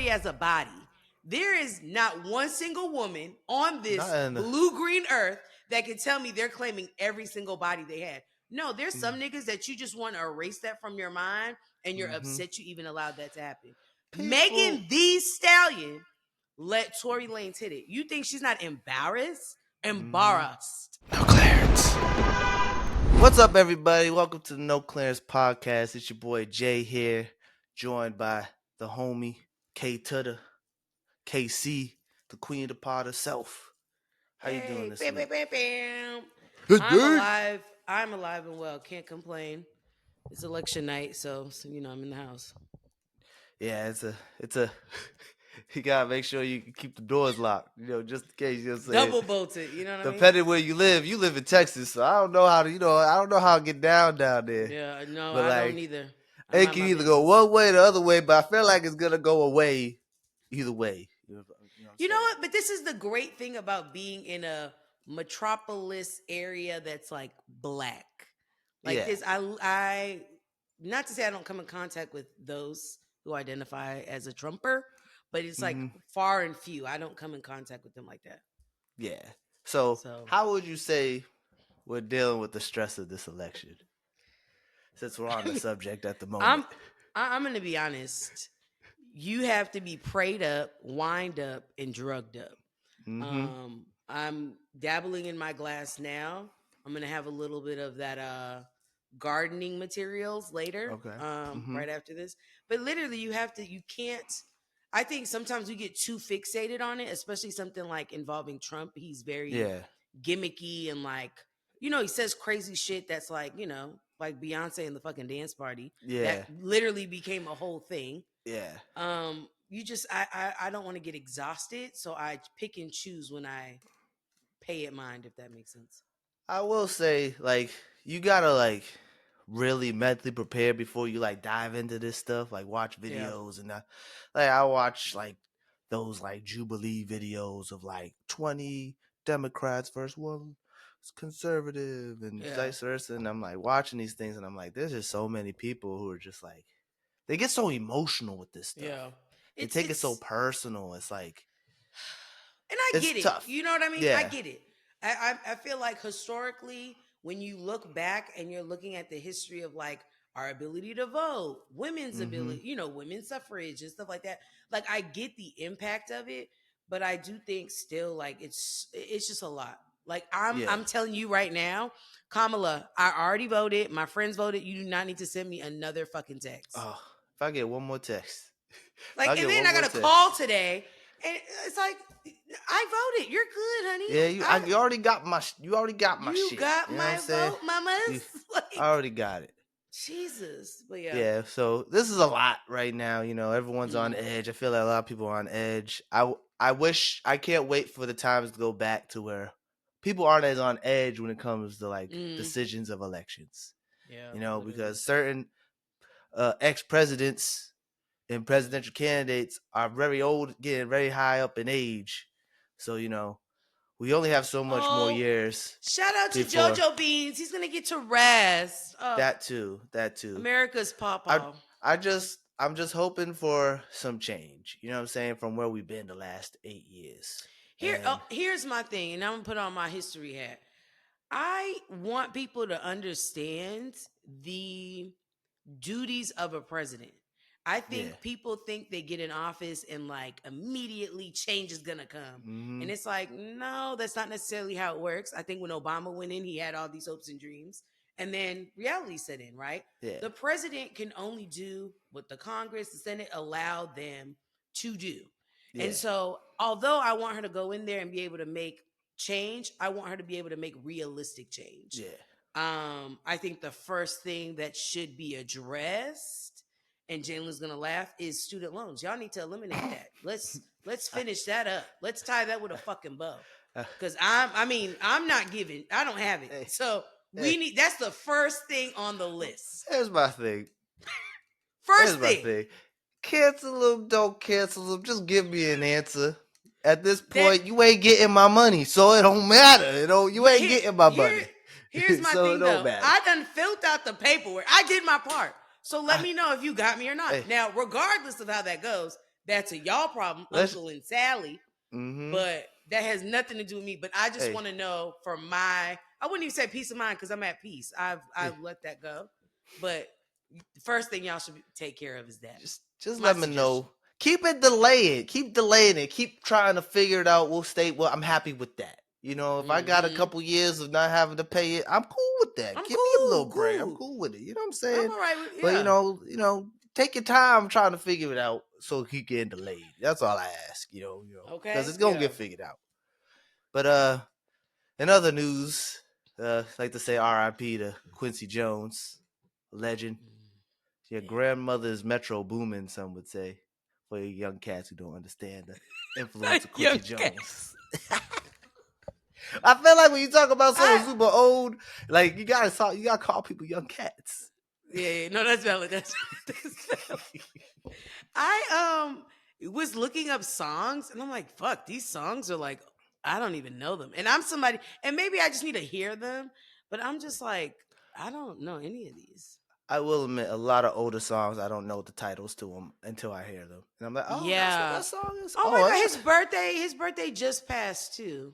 Tory as a body. There is not one single woman on this blue-green earth that can tell me they're claiming every single body they had. No, there's some niggas that you just want to erase that from your mind, and you're upset you even allowed that to happen. Megan Thee Stallion let Tory Lanez hit it. You think she's not embarrassed? Embarrassed. No Clarence. What's up, everybody? Welcome to the No Clarence Podcast. It's your boy Jay here, joined by the homie K to the KC, the queen of the pod herself. How you doing this week? I'm alive and well. Can't complain. It's election night, so I'm in the house. Yeah, it's a. You gotta make sure you keep the doors locked, just in case. You know what I'm saying? Double bolted. You know what I mean? Depending where you live in Texas, so I don't know how to, I don't know how to get down there. Yeah, no, but I don't either. It can either go one way or the other way, but I feel like it's gonna go away either way. You know what? But this is the great thing about being in a metropolis area that's like black. Like this, I not to say I don't come in contact with those who identify as a Trumper, but it's like far and few. I don't come in contact with them like that. Yeah. So how would you say we're dealing with the stress of this election? Since we're on the subject at the moment. I'm going to be honest. You have to be prayed up, wind up, and drugged up. I'm dabbling in my glass now. I'm going to have a little bit of that gardening materials later, right after this. But literally, you can't. I think sometimes we get too fixated on it, especially something like involving Trump. He's very gimmicky and he says crazy shit that's like Beyonce and the fucking dance party. Yeah. That literally became a whole thing. Yeah. I don't want to get exhausted, so I pick and choose when I pay it mind, if that makes sense. I will say, you gotta really mentally prepare before you dive into this stuff. Watch videos and I watch those Jubilee videos of 20 Democrats versus one conservative and vice versa. And I'm watching these things and I'm there's just so many people who are just they get so emotional with this stuff. Yeah. They take it so personal. It's and I get it. Tough. You know what I mean? Yeah. I get it. I feel like historically, when you look back and you're looking at the history of our ability to vote, women's ability, women's suffrage and stuff like that. I get the impact of it, but I do think still it's just a lot. I'm telling you right now, Kamala, I already voted. My friends voted. You do not need to send me another fucking text. Oh, if I get one more text. And then I got a call today, and it's I voted. You're good, honey. Yeah, you already got my shit. You got my vote, mamas. I already got it. Jesus. But yeah, so this is a lot right now. Everyone's on edge. I feel like a lot of people are on edge. I can't wait for the times to go back to where people aren't as on edge when it comes to decisions of elections. Yeah. Because certain ex-presidents and presidential candidates are very old, getting very high up in age. So, we only have so much more years. Shout out to JoJo Beans. He's going to get to rest. That too. America's papa. I'm just hoping for some change. You know what I'm saying? From where we've been the last 8 years. Here's my thing, and I'm going to put on my history hat. I want people to understand the duties of a president. I think people think they get in office and immediately change is gonna come. And it's no, that's not necessarily how it works. I think when Obama went in, he had all these hopes and dreams, and then reality set in, right? Yeah. The president can only do what the Congress, the Senate allow them to do. Yeah. And so although I want her to go in there and be able to make change, I want her to be able to make realistic change. Yeah. I think the first thing that should be addressed, and Jalen's gonna laugh, is student loans. Y'all need to eliminate that. Let's finish that up. Let's tie that with a fucking bow. Because I'm not giving. I don't have it. So we need. That's the first thing on the list. Here's my thing. First thing. Cancel them. Don't cancel them. Just give me an answer. At this point, you ain't getting my money, so it don't matter. You ain't getting my money. Here's my thing, though. I done filled out the paperwork. I did my part. So let me know if you got me or not. Hey. Now, regardless of how that goes, That's a y'all problem, Let's. Uncle and Sally. Mm-hmm. But that has nothing to do with me. But I just Hey. want to know for my, I wouldn't even say peace of mind because I'm at peace. Yeah. I've let that go. But the first thing y'all should take care of is that. Just My let me suggestion. know. Keep it delayed. Keep delaying it. Keep trying to figure it out. We'll stay. Well, I'm happy with that. You know, if I got a Mm-hmm. couple years of not having to pay it, I'm cool with that. I'm Give me a little cool, break. I'm cool. cool with it. You know what I'm I'm saying? all right with But yeah. take your time trying to figure it out so he getting delayed. That's all I ask. Because Okay, it's gonna yeah. get figured out. But in other news, like to say R.I.P. to Quincy Jones, legend. Your Yeah. grandmother's Metro Boomin, some would say, for you young cats who don't understand the influence of Young Quincy Jones. cats. I feel like when you talk about someone I super old, like you gotta call people young cats. yeah, no, that's valid. That's valid. I was looking up songs and I'm like, fuck, these songs are like I don't even know them. And I'm somebody and maybe I just need to hear them, but I'm just like, I don't know any of these. I will admit, a lot of older songs I don't know the titles to them until I hear them, and I'm like, oh, that's what Yeah. that song is. Oh Oh, my god, that's his birthday just passed too.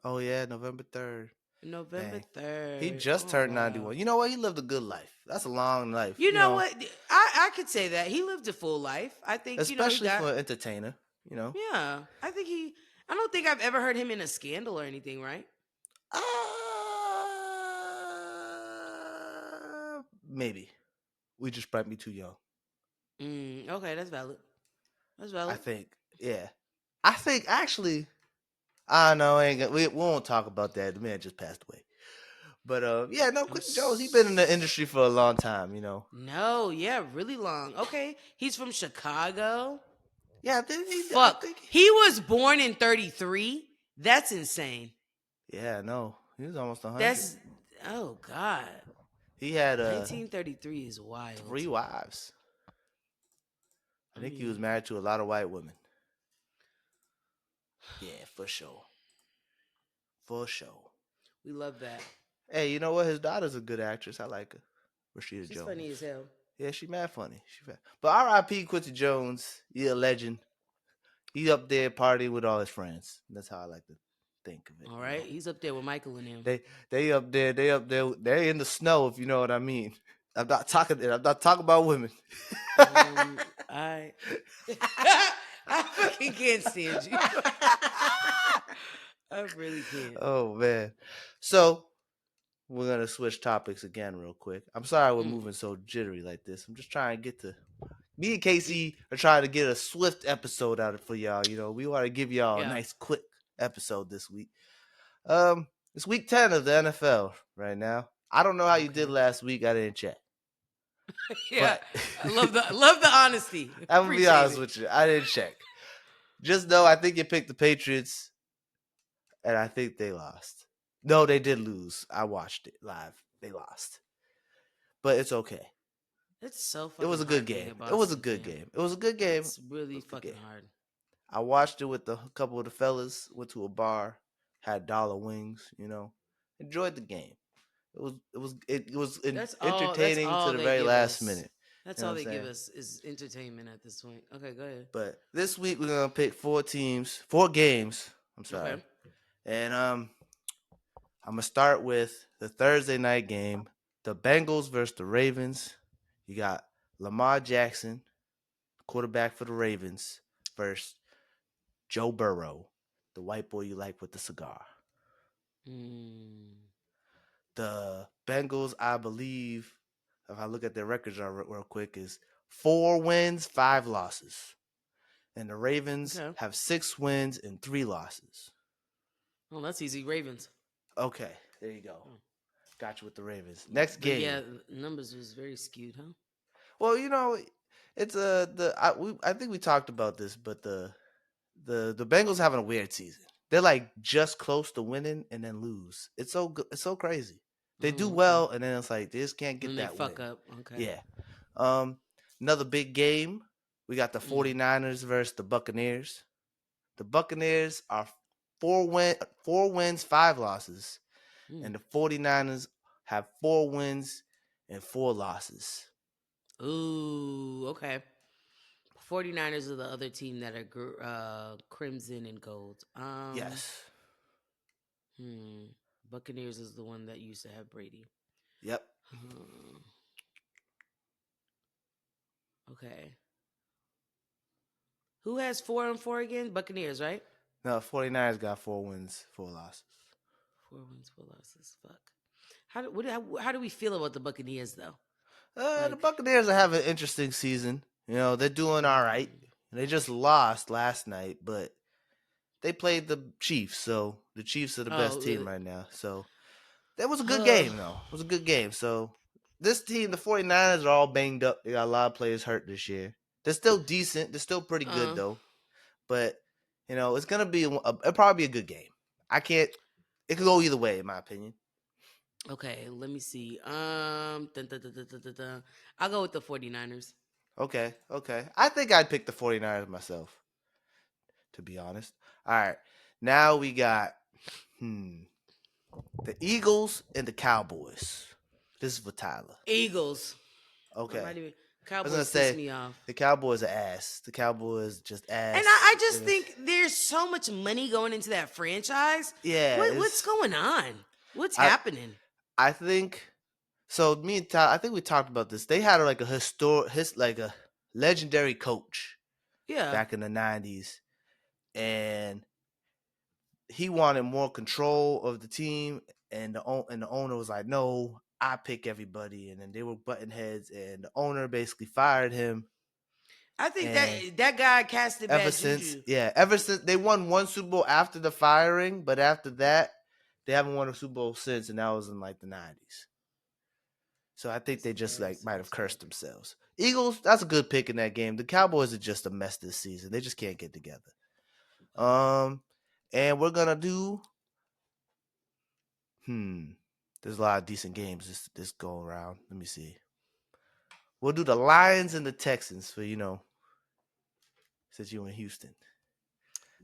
oh yeah, November 3rd. November Dang, he 3rd. just Oh turned wow. 91. You know what? He lived a good life. That's a long life. You know what? I could say that. He lived a full life. I think, he Especially got for an entertainer. You know. yeah. I don't think I've ever heard him in a scandal or anything, right? Maybe we just might be too young. Okay, that's valid. That's I valid. think, yeah. I think actually, I know we won't talk about that. The man just passed away. But yeah, no, I'm Quincy Jones, he been in the industry for a long time. No, yeah, really long. Okay, he's from Chicago. Yeah, I think I Fuck. think. He was born in 33. That's insane. Yeah, no, he was almost 100. That's oh god. He had 1933 is wild. 3 wives. I I think he was mean, married to a lot of white women. Yeah, for sure. For sure. we love that. Hey, you know what? His daughter's a good actress. I like her. Rashida She's Jones. funny as hell. Yeah, she mad funny. But R.I.P. Quincy Jones. He a legend. He up there partying with all his friends. That's how I like to think of it. All right, he's up there with Michael and him. They up there. They up there. They're in the snow. If you know what I mean. I'm not talking. I'm not talking about women. I I fucking can't stand you. I really can't. Oh man. So we're gonna switch topics again real quick. I'm sorry we're Mm, moving so jittery like this. I'm just trying to get to. Me and Casey are trying to get a swift episode out for y'all. We want to give y'all a yeah. nice quick episode this week. It's week 10 of the NFL right now. I don't know how you did Okay. last week. I didn't check, Yeah. but I love the honesty. I'm gonna be Appreciate honest it. with you. I didn't check. Just know I think you picked the Patriots, and I think they lost. No, they did lose. I watched it live. They lost, but it's okay. It's so It fucking was a good hard being game. a It was a Boston good fan. game. It was a good game. It's It really was a good fucking game. hard. I watched it with a couple of the fellas. Went to a bar, had dollar wings. Enjoyed the game. It was That's entertaining to all the they very give last us. minute. That's You know all what I'm they give saying? us is entertainment at this point. Okay, go ahead. But this week we're gonna pick 4 games. I'm Okay. sorry, and I'm gonna start with the Thursday night game, the Bengals versus the Ravens. You got Lamar Jackson, quarterback for the Ravens, versus Joe Burrow, the white boy you like with the cigar. Mm, The Bengals, I believe, if I look at their records real quick, is 4 wins, 5 losses. And the Ravens okay. have 6 wins and 3 losses. Oh, that's easy. Ravens. Okay, there you go. Oh. Got you with the Ravens. Next But yeah, game. numbers was very skewed, huh? Well, it's I think we talked about this, but the Bengals having a weird season. They're like just close to winning and then lose. It's so crazy. They do Oh, okay. well and then it's like they just can't get And they that win. fuck up. Okay. Yeah. Um, Another big game. We got the Mm, 49ers versus the Buccaneers. The Buccaneers are 4 wins, 5 losses. mm. And the 49ers have 4 wins and 4 losses. Ooh, okay. 49ers are the other team that are crimson and gold. Yes. Hmm. Buccaneers is the one that used to have Brady. Yep. Hmm. Okay. Who has 4-4 again? Buccaneers, right? No, 49ers got 4 wins, 4 losses. 4 wins, 4 losses. Fuck. How do we feel about the Buccaneers though? The Like, Buccaneers are having an interesting season. They're doing all right. mm, They just lost last night, but they played the Chiefs, so the Chiefs are the oh, best team really? right now. So that was a good Uh, game, though. It was a good game. So this team, the 49ers, are all banged up. They got a lot of players hurt this year. They're still decent. They're still pretty good, uh, though. But, it's going to be it'll probably be a good game. I can't, it could go either way, in my opinion. okay, let me see. Dun, dun, dun, dun, dun, dun, dun. I'll go with the 49ers. Okay, okay. I think I'd pick the 49ers myself, to be honest. All right. Now we got the Eagles and the Cowboys. This is for Tyler. Eagles. I'm Okay. not even. I was gonna Cowboys piss say me off. the Cowboys are ass. The Cowboys just And ass. I just think there's so much money going into that franchise. Yeah, What's it's going on? What's I happening? I think so. Me and Tyler, I think we talked about this. They had like a like a legendary coach Yeah. back in the '90s, and he wanted more control of the team, and the owner was like, "No, I pick everybody," and then they were butting heads, and the owner basically fired him. I think that And that guy casted bad juju. ever since they won one Super Bowl after the firing, but after that, they haven't won a Super Bowl since, and that was in like the '90s. So I think That's they just like might have sad. cursed themselves. Eagles, that's a good pick in that game. The Cowboys are just a mess this season. They just can't get together. Um, and we're gonna do There's a lot of decent games this go around. Let me see. We'll do the Lions and the Texans for since you in Houston.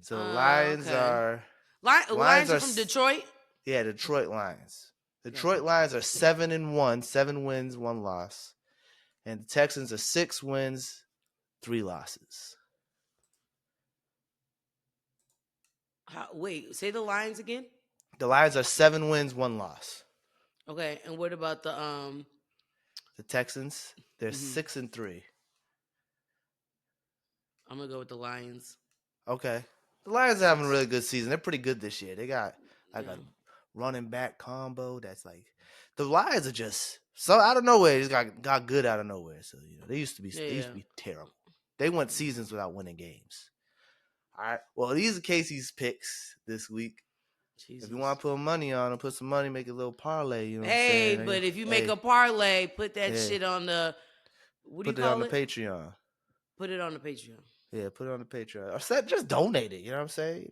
So Okay. Lions Lions are are from Detroit. yeah, Detroit Lions. Got Detroit Detroit. Lions are 7-1, 7 wins, 1 loss, and the Texans are 6 wins, 3 losses. Wait, say the Lions again. The Lions are 7 wins, 1 loss. Okay, and what about the The Texans, they're mhm. 6-3. I'm gonna go with the Lions. Okay, the Lions are having a Six. really good season. They're pretty good this year. They got like Yeah. a running back combo that's like the Lions are just so out of nowhere. They just got good out of nowhere. So Yeah. they used Yeah. to be terrible. They went seasons without winning games. All right. Well, these are Casey's picks this week. If you want Jesus. to put money on them, put some money, make a little parlay. You know what I'm Hey, saying? but if you make Hey, a parlay, put that yeah, shit on the what do you put it on call the it? Patreon. Put it on the Patreon. Yeah, put it on the Patreon. Or just donate it. You know what I'm saying?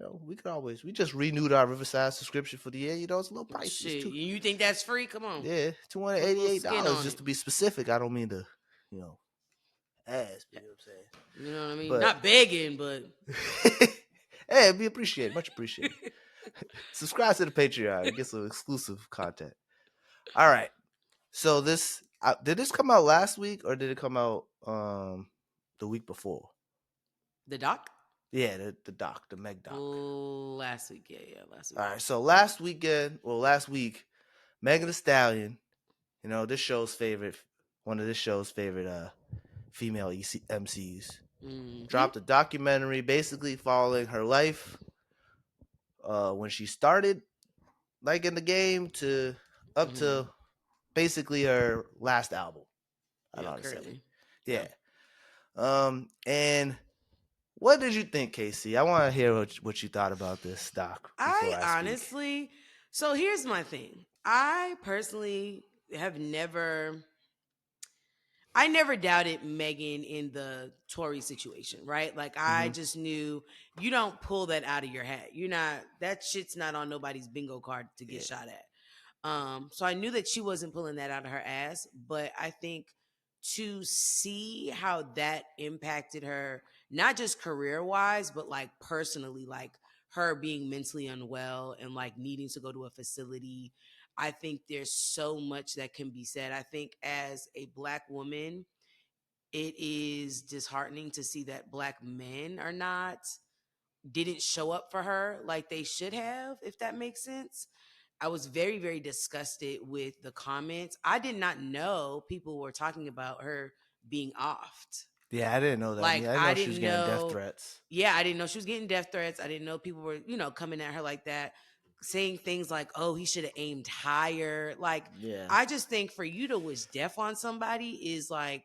We just renewed our Riverside subscription for the year. It's a little pricey. It's Shit, you think that's free? Come on, two hundred put a eighty little eight skin dollars on just it. to be specific. I don't mean to, you know, ask, you know what You know what I mean? I'm saying? Not begging, but But hey, it'd be appreciated, much appreciated. Subscribe to the Patreon and get some exclusive content. All right. So did this come out last week or did it come out the week before? the doc Yeah, the doc, the Meg doc. last week. Yeah, last week. All right. So last week, Megan Thee Stallion, one of this show's favorite female MCs, Mm-hmm. dropped a documentary basically following her life when she started like in the game to up Mm-hmm. to basically her last album. I Yeah, don't know how to say it. currently. Yeah. Yeah. And what did you think, Casey? I want to hear what you thought about this doc before I I speak. honestly, so here's my thing. I personally have never I never doubted Megan in the Tory situation, right? Like I Mm-hmm. just knew you don't pull that out of your hat. You're not that shit's not on nobody's bingo card to get Yeah. shot at. So I knew that she wasn't pulling that out of her ass, but I think to see how that impacted her, not just career wise, but like personally, like her being mentally unwell and like needing to go to a facility. I think there's so much that can be said. I think as a black woman, it is disheartening to see that black men are not didn't show up for her like they should have, if that makes sense. I was very, very disgusted with the comments. I did not know people were talking about her being offed. Yeah, I didn't know that. Like, Yeah, I I know she was didn't getting death know. threats. Yeah, I didn't know she was getting death threats. I didn't know people were, coming at her like that, saying things like, oh, he should have aimed higher. Like, Yeah. I just think for you to wish death on somebody is like,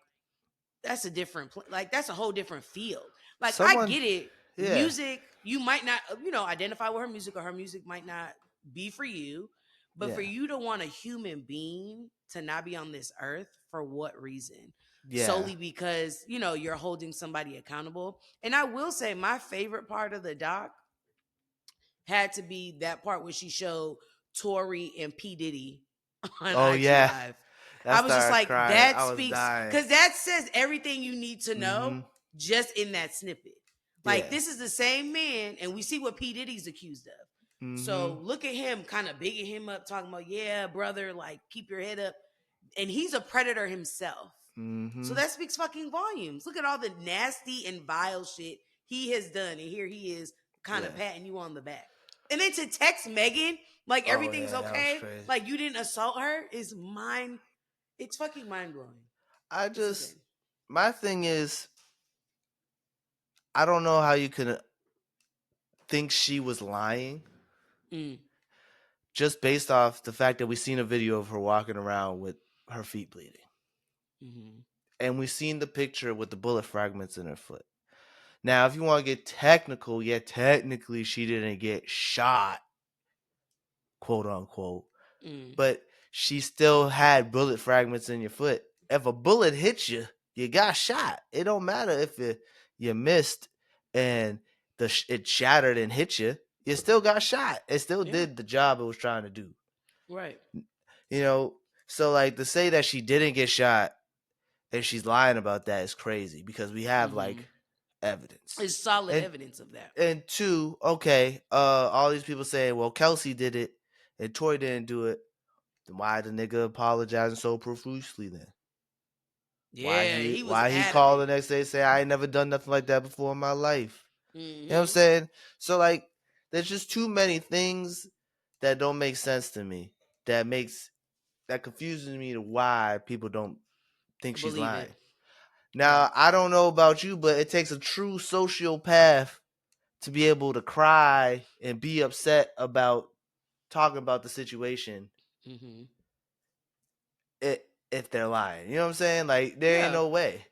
that's a different like that's a whole different field. Like, I Someone, get it. yeah, Music, you might not identify with her music, or her music might not be for you, but for yeah, you to want a human being to not be on this earth, for what reason? yeah. Solely because you're holding somebody accountable. And I will say, my favorite part of the doc had to be that part where she showed Tory and P Diddy on Oh IG yeah, Live. that I was just started like, crying. that I was speaks, dying. because that says everything you need to know Mm-hmm. just in that snippet. Like, Yeah. this is the same man, and we see what P. Diddy's accused of. Mm-hmm. So look at him kind of bigging him up, talking about, yeah, brother, like, keep your head up. And he's a predator himself. So Mm-hmm. that speaks fucking volumes. Look at all the nasty and vile shit he has done. And here he is kind of Yeah. patting you on the back. And then to text Megan, like, Oh everything's yeah, that was okay, crazy. like, you didn't assault her, is mind. It's fucking mind blowing. I It's just, insane. my thing is, I don't know how you could think she was lying Mm. just based off the fact that we seen a video of her walking around with her feet bleeding, Mm-hmm. and we seen the picture with the bullet fragments in her foot. Now, if you want to get technical, yeah, technically she didn't get shot, quote unquote, Mm. but she still had bullet fragments in your foot. If a bullet hits you, you got shot. It don't matter if you missed and it shattered and hit you. You still got shot. It still Yeah. did the job it was trying to do. Right. You know, so like to say that she didn't get shot and she's lying about that is crazy because we have Mm-hmm. like evidence. It's solid And evidence of that. and two, okay, all these people saying, well, Kelsey did it and Toy didn't do it. Then why the nigga apologizing so profusely then? Yeah, he was Why he called adamant. the next day and say I ain't never done nothing like that before in my life? You know what I'm Mm-hmm. saying? So like there's just too many things that don't make sense to me. That confuses me to why people don't think she's Believe it. lying. Yeah. Now, I don't know about you, but it takes a true sociopath to be able to cry and be upset about talking about the situation Mm-hmm. if they're lying. You know what I'm saying? Like there ain't Yeah. no way.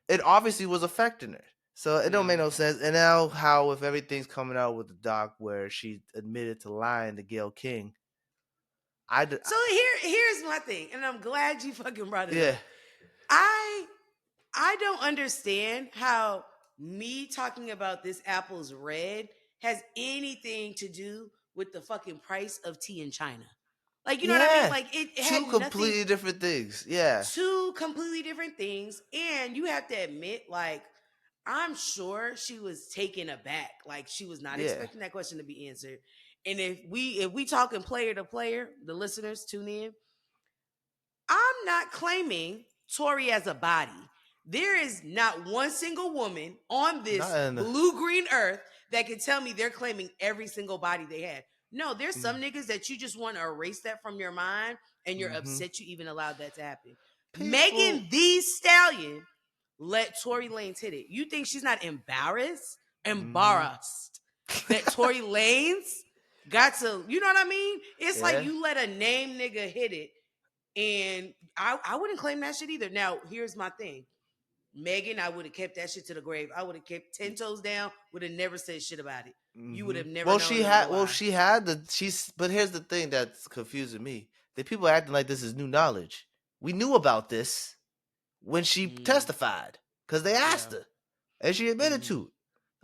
It obviously was affecting her. So it don't Yeah. make no sense. And now how if everything's coming out with the doc where she admitted to lying to Gail King, So here's my thing, and I'm glad you fucking brought it yeah. up. I I don't understand how me talking about this apple's red has anything to do with the fucking price of tea in China. Like, you know what I mean? Yeah. Like, it Two had nothing. completely different things. Yeah. Two completely different things. And you have to admit, like, I'm sure she was taken aback. Like, she was not Yeah. expecting that question to be answered. And if we talking player to player, the listeners tune in. I'm not claiming Tori as a body. There is not one single woman on this Nothing. blue green earth that can tell me they're claiming every single body they had. No, there's Mm, some niggas that you just want to erase that from your mind, and you're mm-hmm. upset you even allowed that to happen. People. Megan Thee Stallion let Tory Lanez hit it. You think she's not embarrassed? Mm-hmm. Embarrassed that Tory Lanez got to, you know what I mean? It's like Yeah. you let a name nigga hit it, and I wouldn't claim that shit either. Now, here's my thing. Megan, I would have kept that shit to the grave. I would have kept 10 toes down, would have never said shit about it. You would Mm-hmm. have never Well, known it was a lie. she had the she's. But here's the thing that's confusing me: the people are acting like this is new knowledge. We knew about this when she Mm, testified because they yeah. asked her, and she admitted Mm, to it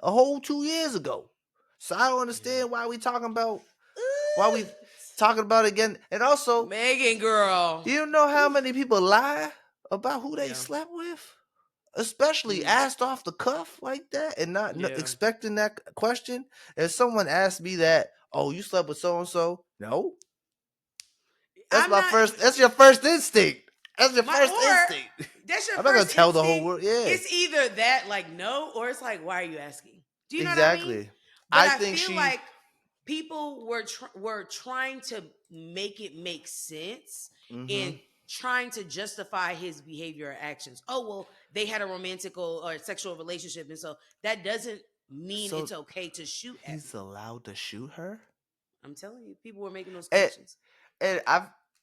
a whole 2 years ago. So I don't yeah. understand why Ooh, we talking about it again. And also, Megan, girl. do you know how Ooh, many people lie about who they yeah. slept with? Especially Mm, asked off the cuff like that and not yeah. expecting that question. If someone asked me that, oh, you slept with so and so, no, I'm not. that's your first instinct. That's your My first instinct. or that's your I'm not gonna first tell the whole instinct. world. Yeah, It's either that, like no, or it's like, why are you asking? Do you know what I mean? exactly. But I I think feel she. like people were trying to make it make sense Mm-hmm. and trying to justify his behavior or actions. Oh well, they had a romantical or sexual relationship, and so that doesn't mean So it's okay to shoot at he's me. allowed to shoot her. I'm telling you, people were making those And connections. and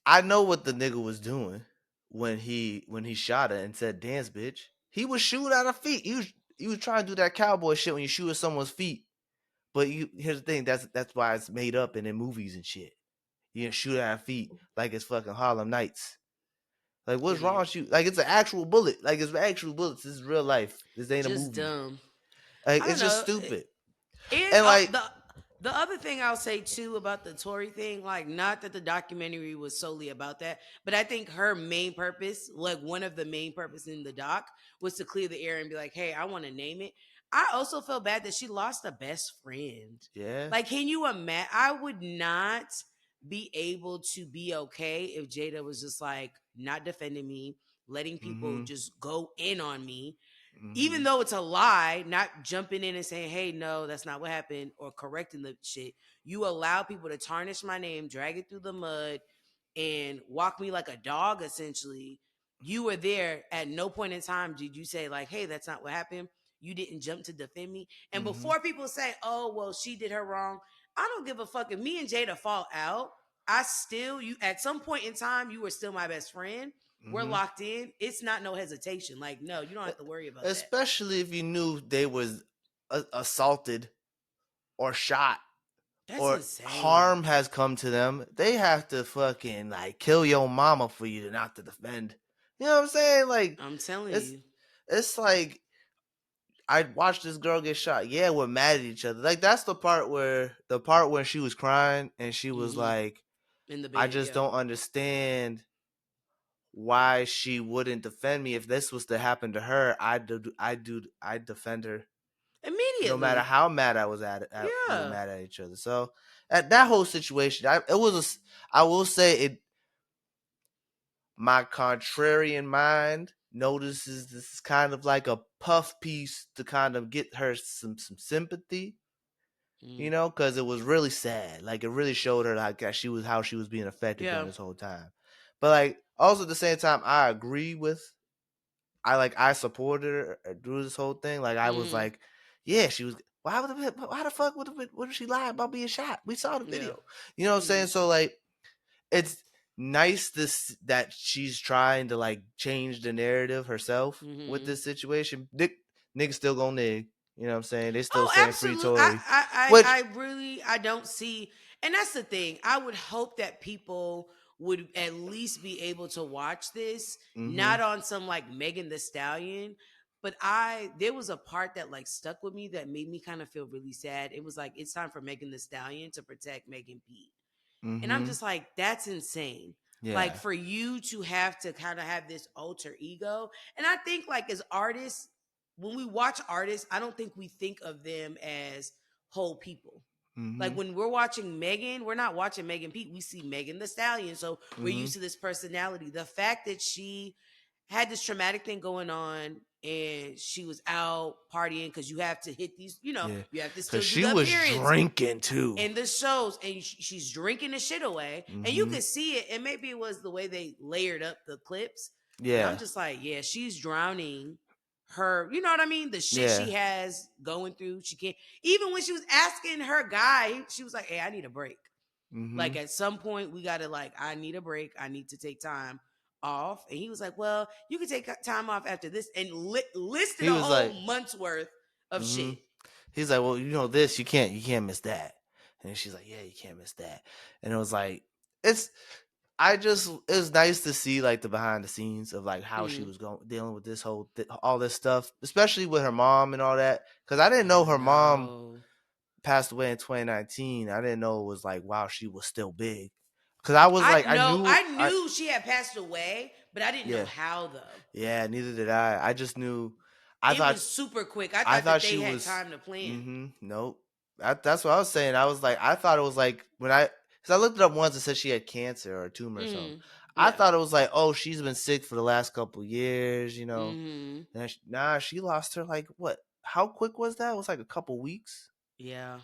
I know what the nigga was doing when he shot her and said dance bitch. He was shooting at her feet. He was trying to do that cowboy shit when you shoot at someone's feet. But here's the thing, that's why it's made up and in movies and shit. You can shoot at her feet like it's fucking Harlem Nights. Like what's wrong Idiot. with you? Like it's an actual bullet. Like it's actual bullets. This is real life. This ain't a Just movie. dumb. Like I don't it's just know. stupid. And And like the other thing I'll say too about the Tory thing, like not that the documentary was solely about that, but I think her main purpose, like one of the main purpose in the doc, was to clear the air and be like, "Hey, I want to name it." I also felt bad that she lost a best friend. yeah. Like, can you imagine? I would not be able to be okay if Jada was just like not defending me, letting people Mm-hmm. just go in on me, even Mm-hmm. though it's a lie, not jumping in and saying, "Hey, no, that's not what happened," or correcting the shit. You allow people to tarnish my name, drag it through the mud, and walk me like a dog, essentially. You were there. At no point in time did you say, like, "Hey, that's not what happened." You didn't jump to defend me. And Mm-hmm. before people say, "Oh, well, she did her wrong," I don't give a fuck if me and Jada fall out. I still, you at some point in time, you were still my best friend. We're Mm-hmm. locked in. It's not no hesitation. Like, no, you don't have to worry about that. Especially if you knew they was assaulted or shot That's or insane. harm has come to them, they have to fucking like kill your mama for you to not to defend. You know what I'm saying? Like I'm telling it's you. it's like I watched this girl get shot. Yeah, we're mad at each other. Like that's the part where she was crying and she was Hmm. like, In the I bed, just yeah. don't understand why she wouldn't defend me. If this was to happen to her, I'd defend her no matter Immediately. how mad I was we were Yeah. mad at each other. So at that whole situation, I will say it. My contrarian mind notices this is kind of like a puff piece to kind of get her some sympathy, Mm. because it was really sad. Like it really showed her like that how she was being affected during Yeah. this whole time. But like also at the same time, I agree with I supported her through this whole thing. Like I was Hmm. like, yeah, she was. Why the fuck would she lie about being shot? We saw the Yeah. video. You know what I'm saying? Hmm. So like, it's nice that she's trying to like change the narrative herself with Hmm. this situation. Niggas still gonna nig. You know what I'm saying? They still Oh, saying free absolutely. Tory, which. I really, I don't see, and that's the thing. I would hope that people would at least be able to watch this, Mm-hmm. not on some like Megan the Stallion, but there was a part that like stuck with me that made me kind of feel really sad. It was like, it's time for Megan the Stallion to protect Megan P. And I'm Mm-hmm. just like, that's insane. Like Yeah. for you to have to kind of have this alter ego. And I think like as artists, when we watch artists, I don't think we think of them as whole people. Mm-hmm. Like when we're watching Megan, we're not watching Megan Pete. We see Megan the Stallion. So we're Mm-hmm. used to this personality. The fact that she had this traumatic thing going on and she was out partying because you have to hit these, Yeah. you have to Cause still do she the was appearance drinking too. in the shows, and she's drinking the shit away, and you Mm-hmm. could see it. And maybe it was the way they layered up the clips, but I'm Yeah. just like, yeah, she's drowning her. You know what I mean? The shit Yeah. she has going through. She can't. Even when she was asking her guy, she was like, "Hey, I need a break. Mm-hmm. Like at some point, we got to like, I need a break. I need to take time off." And he was like, "Well, you can take time off after this," and listed He a was like, whole month's worth of mm-hmm. shit. He's like, well, this, you can't miss that. And then she's like, yeah, you can't miss that. And it was like, it's, it was nice to see like the behind the scenes of like how she Mm, was dealing with this all this stuff, especially with her mom and all that. Cause I didn't I know her mom know. passed away in 2019. I didn't know it was like, wow, she was still big. Cause I was I like, know I knew she had passed away, but I didn't know yeah, how though. yeah, neither did I. I just knew, I It thought was super quick. I I thought that thought she they had was. time to plan. Nope. That's what I was saying. I was like, I thought it was like because I looked it up once and said she had cancer or a tumor or something. Mm. I Yeah. thought it was like, oh, she's been sick for the last couple years, Mm-hmm. And nah, she lost her like what? How quick was that? It was like a couple weeks. Yeah.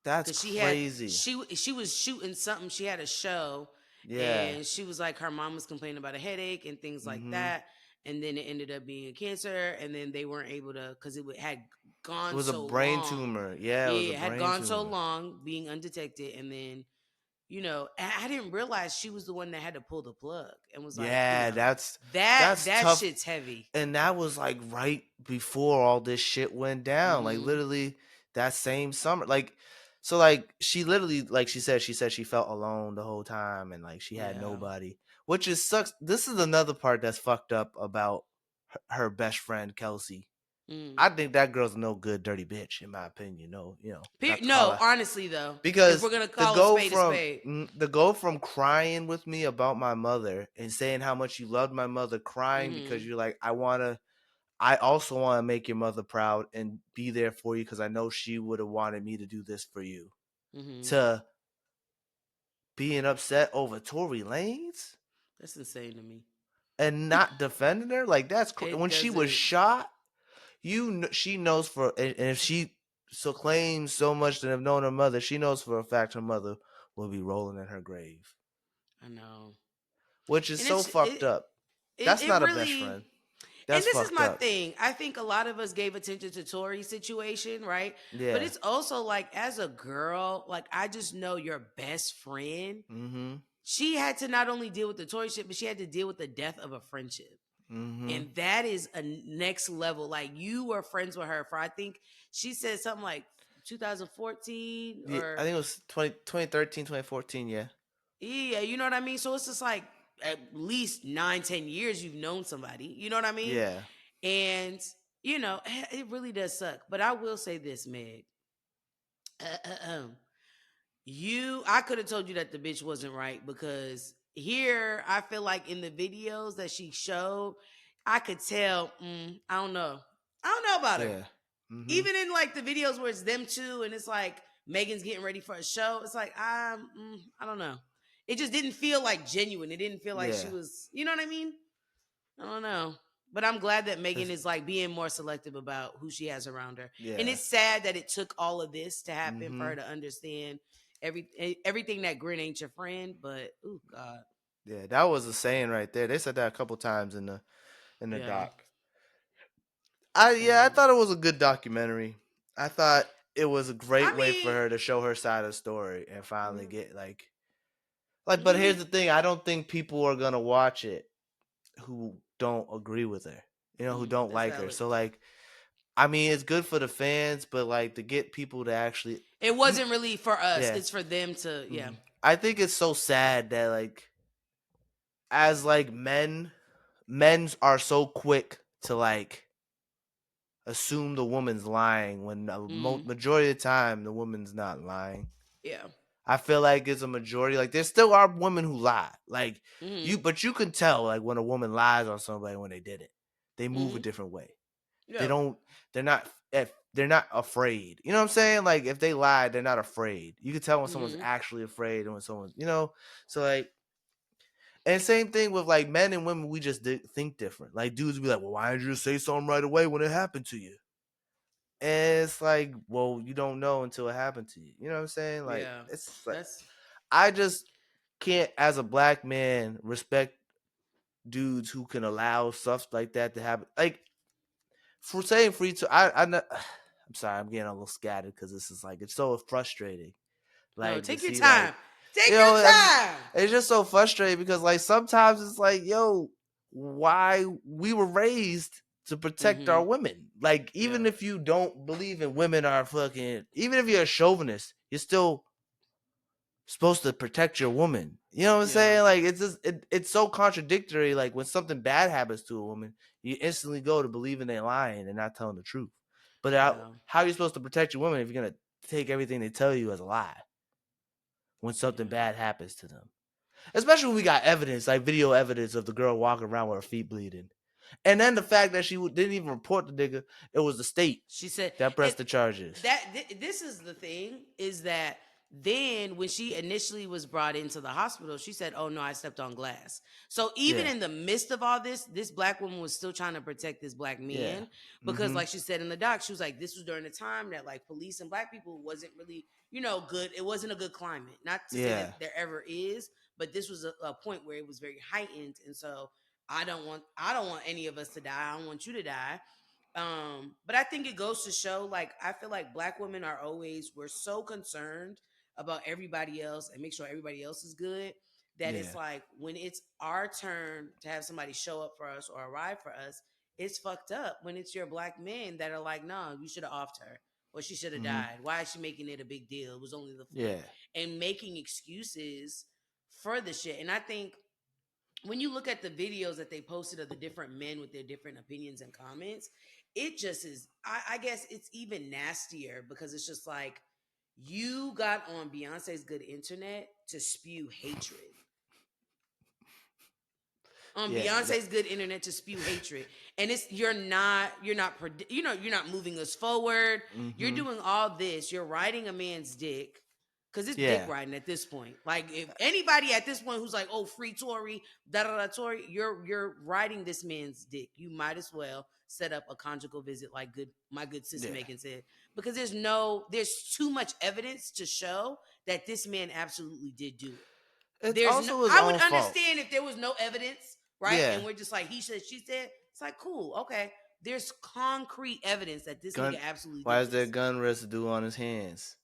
That's Cause she had crazy. she was shooting something. She had a show, Yeah. and she was like her mom was complaining about a headache and things like Mm-hmm. that. And then it ended up being cancer, and then they weren't able to because had It gone was a so brain long. tumor. Yeah, it was Yeah, a it had brain gone so tumor. long being undetected, and then I didn't realize she was the one that had to pull the plug and was like, Yeah, that's that tough. shit's heavy. And that was like right before all this shit went down. Like Mm-hmm. literally that same summer. Like so like she literally like she said she felt alone the whole time and like she had Yeah. nobody. Which is sucks. This is another part that's fucked up about her best friend Kelsey. Mm. I think that girl's no good dirty bitch in my opinion. No, not to call No, her honestly though, if because we're gonna to call go a from spade, to go from crying with me about my mother and saying how much you loved my mother, crying mm-hmm. because you're like, I also want to make your mother proud and be there for you because I know she would have wanted me to do this for you. Mm-hmm. To being upset over Tory Lanez That's insane to me. and not defending her, like It when she was doesn't. shot. She knows and if she so claims so much to have known her mother, she knows for a fact her mother will be rolling in her grave, I know, which is and so it's fucked up. That's it not a best really. friend. And That's this is fucked my up. thing. I think a lot of us gave attention to Tori's situation, right? But Yeah. it's also like, as a girl, like I just know your best friend. Mm-hmm. She had to not only deal with the Tory shit, but she had to deal with the death of a friendship. Mm-hmm. And that is a next level. Like, you were friends with her for, I think she said something like 2014 Yeah, I or, think it was 2013, 2014. Yeah. yeah, you know what I mean? So it's just like at least 9, 10 years you've known somebody. You know what I mean? Yeah. And, it really does suck. But I will say this, Meg. I could have told you that the bitch wasn't right because here I feel like in the videos that she showed, I could tell. I don't know. I don't know about her. Yeah. Mm-hmm. Even in like the videos where it's them two and it's like Megan's getting ready for a show, it's like I don't know. It just didn't feel like genuine. It didn't feel like she Yeah. was. You know what I mean? I don't know. But I'm glad that Megan 'Cause- is like being more selective about who she has around her. And Yeah. it's sad that it took all of this to happen for Mm-hmm. her to understand everything that grin ain't your friend. But oh God. Yeah. That was a saying right there. They said that a couple times in the Yeah. doc. I Um thought it was a good documentary. I thought it was a great I way for mean, her to show her side of the story and finally mm, get but you here's did the thing, I don't think people are gonna watch it who don't agree with her. Who don't that's like her. valid. So I mean it's good for the fans, but to get people to actually It wasn't really for us. yeah. It's for them to, yeah. Mhm. I think it's so sad that as men's are so quick to assume the woman's lying when the Mm, majority of the time the woman's not lying. yeah. I feel like it's a majority. Like there still are women who lie. Mm-hmm. But you can tell when a woman lies on somebody when they did it. They move a Mm-hmm. different way. They Yeah. don't. They're not. They're not afraid. You know what I'm saying? Like if they lie, they're not afraid. You can tell when someone's Mm-hmm. actually afraid and when someone's. So and same thing with men and women. We just think different. Like dudes be like, well, why didn't you just say something right away when it happened to you? And it's like, well, you don't know until it happened to you. You know what I'm saying? Like Yeah. it's like That's I just can't, as a black man, respect dudes who can allow stuff like that to happen. Like for saying free to, I'm sorry, I'm getting a little scattered because this is it's so frustrating. no, To take your see time. Take your time. it's just so frustrating because sometimes it's yo, why we were raised to protect Mm-hmm. our women. Even Yeah. if you don't believe in women are even if you're a chauvinist, you're still supposed to protect your woman. You know what I'm Yeah. saying? It's just it's so contradictory. When something bad happens to a woman, you instantly go to believing they're lying and not telling the truth. But Yeah. how are you supposed to protect your woman if you're gonna take everything they tell you as a lie when something Yeah. bad happens to them? Especially when we got evidence, video evidence of the girl walking around with her feet bleeding, and then the fact that she didn't even report the nigga. It was the state She said that it pressed the charges. this is the thing is that Then when she initially was brought into the hospital, she said, "Oh no, I stepped on glass." So even Yeah. in the midst of all this black woman was still trying to protect this black Yeah. man because, Mm-hmm. like she said in the doc, she was like, "This was during the time that like police and black people wasn't really, good. It wasn't a good climate. Not to say Yeah. that there ever is, but this was a point where it was very heightened, and so I don't want any of us to die. I don't want you to die." But I think it goes to show, like, I feel like black women we're so concerned about everybody else and make sure everybody else is good that it's Yeah. like when it's our turn to have somebody show up for us or arrive for us, it's fucked up when it's your black men that are like, no, you should have offed her or she should have Mm-hmm. died. Why is she making it a big deal? It was only the flick Yeah. and making excuses for the shit. And I think when you look at the videos that they posted of the different men with their different opinions and comments, it just is, I guess it's even nastier because it's just like you got on Beyonce's Good Internet to spew hatred. On Yeah. That. Beyonce's Good Internet to spew hatred. And it's you're not moving us forward. You're Mm-hmm. doing all this. You're riding a man's dick. Cause it's dick Yeah. riding at this point. Like if anybody at this point who's like, "Oh, free Tory, da da da Tory," you're riding this man's dick. You might as well set up a conjugal visit, like my good sister Yeah. Megan said, because there's too much evidence to show that this man absolutely did do it. It's also his I would own fault. understand if there was no evidence, right? Yeah. And we're just like, he said, she said. It's like, cool, okay. There's concrete evidence that this Gun. nigga absolutely Why did is there this. gun residue on his hands?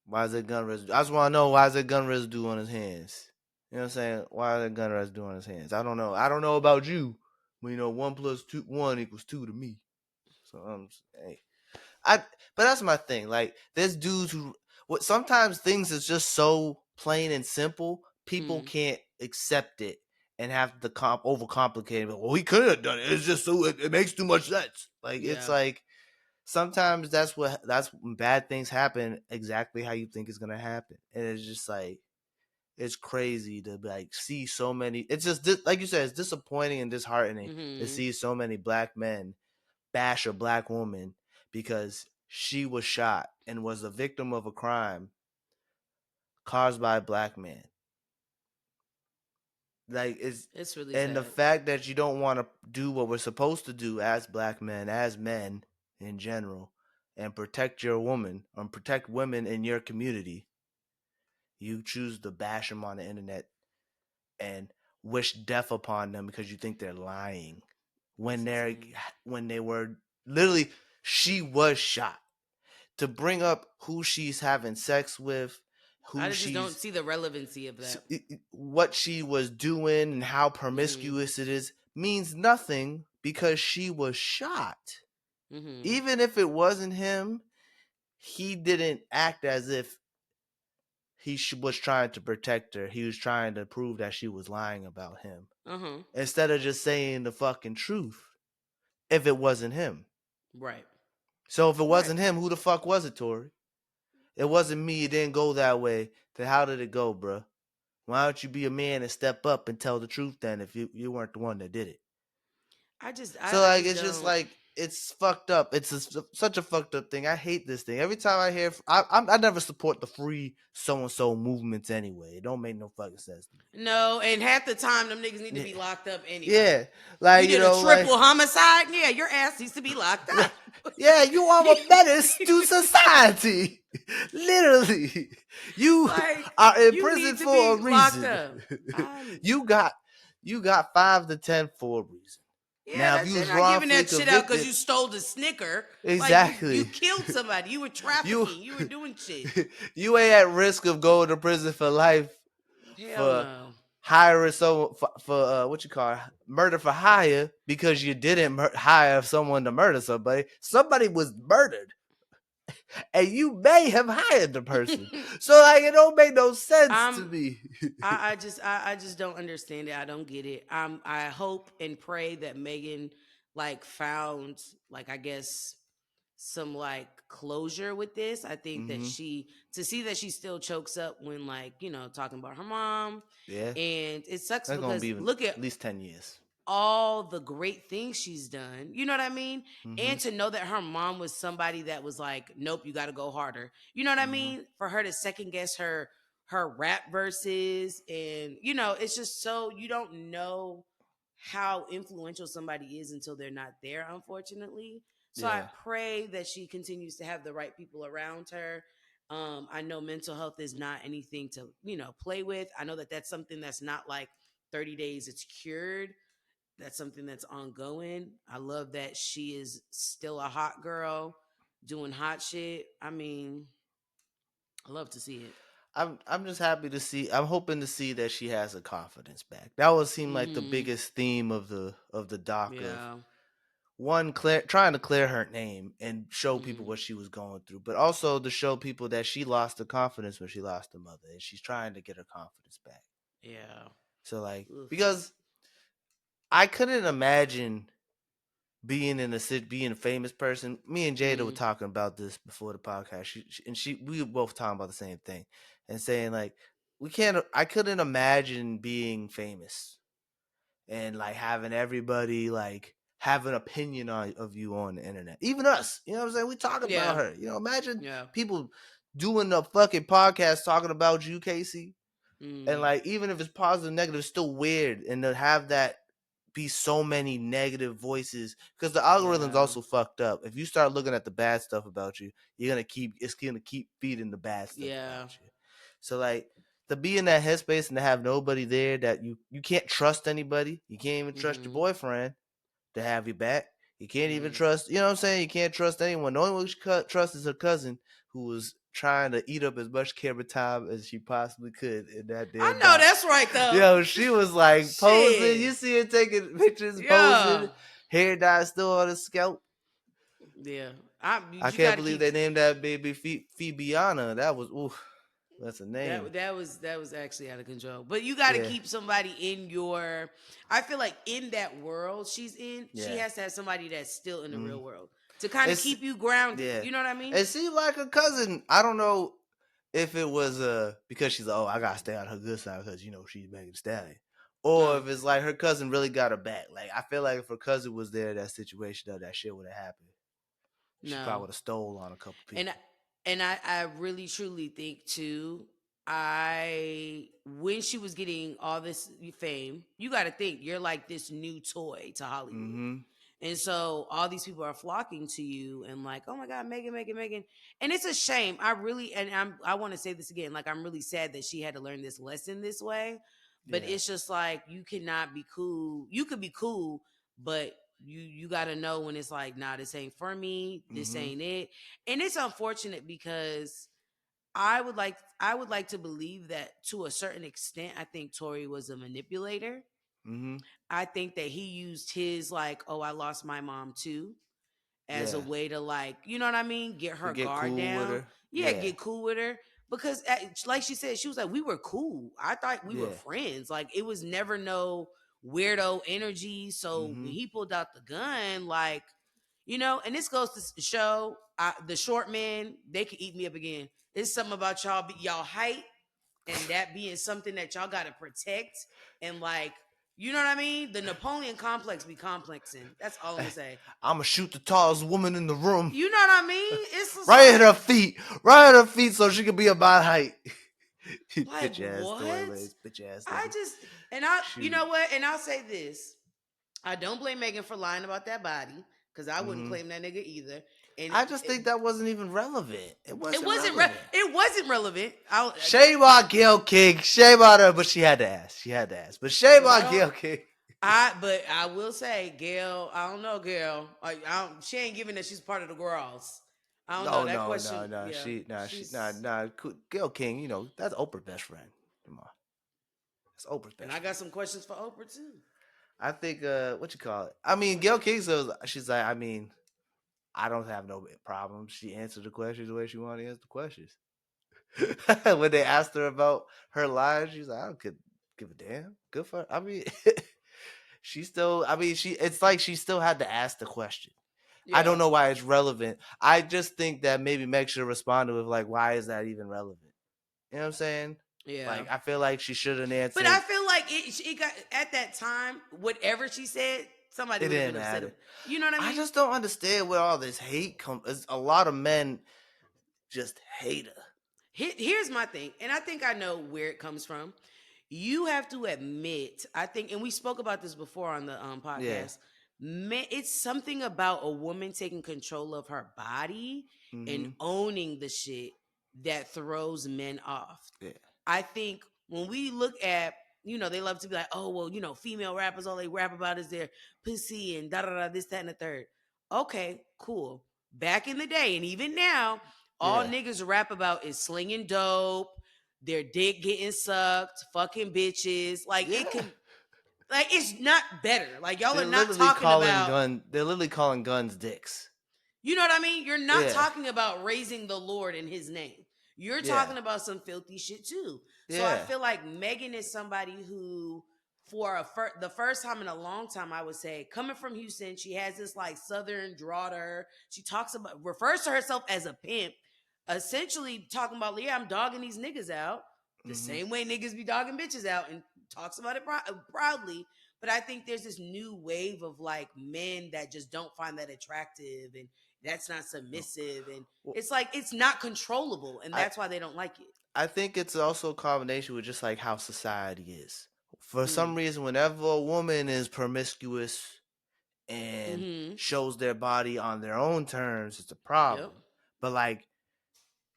Why is there gun residue? I just want to know why is there gun residue on his hands? You know what I'm saying? Why is there gun residue on his hands? I don't know. I don't know about you. But, 1 + 1 = 2 to me. So hey, I. But that's my thing. Like there's dudes who. What sometimes things is just so plain and simple. People Mm, can't accept it and have to overcomplicate it. Well, he could have done it. It's just so it makes too much sense. Like it's yeah. like sometimes that's when bad things happen exactly how you think it's gonna happen, and it's just like it's crazy to like see so many. It's just like you said, it's disappointing and disheartening to Mm-hmm. see so many black men bash a black woman because she was shot and was a victim of a crime caused by a black man. Like it's It's really and the sad. fact that you don't want to do what we're supposed to do as black men, as men in general, and protect your woman or protect women in your community, you choose to bash them on the internet and wish death upon them because you think they're lying when It's they're insane. when they were literally she was shot. To bring up who she's having sex with, who I just don't she's see the relevancy of that. what she was doing and how Mm-hmm. promiscuous it is means nothing because she was shot. Mm-hmm. Even if it wasn't him, he didn't act as if was trying to protect her. He was trying to prove that she was lying about him Uh-huh. instead of just saying the fucking truth if it wasn't him. Right. So if it Right. wasn't him, who the fuck was it, Tori? It wasn't me. It didn't go that way. Then how did it go, bruh? Why don't you be a man and step up and tell the truth then if you weren't the one that did it? So I like just it's just don't. like it's fucked up. It's such a fucked up thing. I hate this thing. Every time I hear, I never support the free so and so movements anyway. It don't make no fucking sense to No, and half the time them niggas need to me. be locked up Yeah, anyway. You like did a triple homicide? Yeah, your ass needs to be locked up. yeah, you are a menace to society. Literally, you Like, are in you prison need to for a be locked reason. up. I'm you got you got 5 to 10 for a reason. Yeah, Now, if that's you it. was Not giving wrongfully that shit out because convicted, you stole the Snicker. Like you exactly, killed somebody. You were you trafficking. You were doing shit. you ain't at risk of going to prison for life Hell for no. hiring someone for what you call murder for hire because you didn't hire someone to murder somebody. Somebody was murdered, and you may have hired the person. So like, it don't make no sense to I'm me. I just don't understand it. I don't get it. I hope and pray that Megan like found like I guess some like closure with this. I think that hmm to see that she still chokes up when like, talking about her mom, Yeah, and it sucks that's gonna because be at look at least 10 years. all the great things she's done. You know what I mean? Mm-hmm. And to know that her mom was somebody that was like, nope, you got to go harder. You know what I Mm-hmm. mean? For her to second guess her rap verses, and it's just so you don't know how influential somebody is until they're not there, unfortunately. So I Yeah. pray that she continues to have the right people around her. I know mental health is not anything to play with. I know that that's something that's not like 30 days it's cured. That's something that's ongoing. I love that she is still a hot girl doing hot shit. I mean, I love to see it. I'm just happy to see. I'm hoping to see that she has her confidence back. That would seem like the Mm-hmm. biggest theme of the doc of Yeah. one trying to clear her name and show people Mm-hmm. what she was going through, but also to show people that she lost her confidence when she lost her mother, and she's trying to get her confidence back. Yeah. So like, Oof. because I couldn't imagine being a famous person. Me and Jada were Mm-hmm. talking about this before the podcast. We were both talking about the same thing and saying like we can't. I couldn't imagine being famous and like having everybody like have an opinion of you on the internet. Even us, you know what I'm saying? We talk about Yeah. her. Imagine Yeah. people doing a fucking podcast talking about you, Casey. And Mm. like even if it's positive, negative, it's still weird. And to have that be so many negative voices because the algorithm's Yeah. also fucked up. If you start looking at the bad stuff about you, it's gonna keep feeding the bad stuff Yeah. about you. So like to be in that headspace and to have nobody there that you can't trust anybody. You can't even trust your Mm-hmm. boyfriend to have you back. You can't even Mm. trust, you know what I'm saying? You can't trust anyone. The only one she trust is her cousin who was trying to eat up as much camera time as she possibly could in that I damn know doc. that's right though. She was like posing. You Shit. see her taking pictures, Yeah. posing, hair dye still on her scalp. Yeah. I You can't got to believe keep they named that baby Phoebiana. That was, ooh, that's a name. that was actually out of control. But you got to Yeah, keep somebody in your. I feel like in that world she's in, she yeah. has to have somebody that's still in the Mm. real world to kind of It's, keep you grounded. yeah. You know what I mean? It seemed like her cousin. I don't know if it was because she's like, oh, I gotta stay on her good side because she's Megan Thee Stallion, or No, if it's like her cousin really got her back. Like I feel like if her cousin was there, that situation, that shit would have happened. She probably no. would have stole on a couple And people. I really truly think too. I when she was getting all this fame, you got to think you're like this new toy to Hollywood. Mm-hmm. And so all these people are flocking to you and like, oh my God, Megan, Megan, Megan. And it's a shame. I want to say this again. Like, I'm really sad that she had to learn this lesson this way. But Yeah. it's just like you cannot be cool. You could be cool, but you gotta know when it's like, nah, this ain't for me, this Mm-hmm. ain't it. And it's unfortunate because I would like to believe that to a certain extent, I think Tory was a manipulator. Mm-hmm. I think that he used his like, oh, I lost my mom too, as a Yeah. way to like, you know what I mean, get To her get guard cool with down. her. Yeah, Yeah. get cool with her because, like she said, she was like, we were cool. I thought we were Yeah. friends. Like it was never no weirdo energy. So Mm-hmm. when he pulled out the gun, like and this goes to show the short men they can eat me up again. It's something about y'all height and that being something that y'all got to protect and like you know what I mean? The Napoleon complex be complexing. That's all I'm gonna say. I'm gonna shoot the tallest woman in the room. You know what I mean? It's just Right at like, her feet. Right at her feet so she can be about height. like Bitch ass Tory what? Lanez, bitch ass I nigga. just you Shoot. know what? And I'll say this: I don't blame Megan for lying about that body because I wouldn't Mm-hmm. claim that nigga either. And I just think that wasn't even relevant. It it wasn't wasn't relevant. it wasn't relevant. Shame on Gail King. Shame on her, but she had to ask. She had to ask. But shame Because I on don't. Gail King. But I will say, Gail. I don't know, Gail. She ain't giving that she's part of the girls. I don't know No, that no, no, question. no. Yeah, she's. Gail King, that's Oprah's best friend. Come on. That's Oprah's And best I got friend. some questions for Oprah too. I think what you call it? I mean, Gail King says she's like, I mean, I don't have no problems. She answered the questions the way she wanted to answer the questions. When they asked her about her lives, she's like, I don't give a damn. Good for her. I mean, she still. I mean, It's like she still had to ask the question. I Yeah. don't know why it's relevant. I just think that maybe Meg should have responded with like, why is that even relevant? You know what I'm saying? Yeah. Like I feel like she should have But I answered. feel like it got at that time, whatever she said, somebody It would have didn't been upset. matter. You know what I I mean? just don't understand where all this hate comes. A lot of men just hate her. Here's my thing, and I think I know where it comes from. You have to admit, I think, and we spoke about this before on the Yeah. podcast. Man, it's something about a woman taking control of her body and Mhm. owning the shit that throws men off. Yeah. I think when we look at, they love to be like, oh, well, female rappers, all they rap about is their pussy and da da da, this, that, and the third. Okay, cool. Back in the day, and even now, all Yeah. niggas rap about is slinging dope, their dick getting sucked, fucking bitches. Like, it Yeah. can, like, it's not better. Like, y'all are They're not literally talking calling about, gun. They're literally calling guns dicks. you know what I mean? You're not Yeah. talking about raising the Lord in his name. You're Yeah. talking about some filthy shit too. So I Yeah. feel like Megan is somebody who, for the first time in a long time, I would say, coming from Houston, she has this like southern draw to her. She refers to herself as a pimp, essentially talking about, yeah, I'm dogging these niggas out the Mhm. same way niggas be dogging bitches out, and talks about it proudly. But I think there's this new wave of like men that just don't find that attractive, and that's not submissive, and Well, it's like it's not controllable, and I that's why they don't like it. I think it's also a combination with just like how society is. For some Mm. reason, whenever a woman is promiscuous and Mm-hmm. shows their body on their own terms, it's a Yep. problem. But like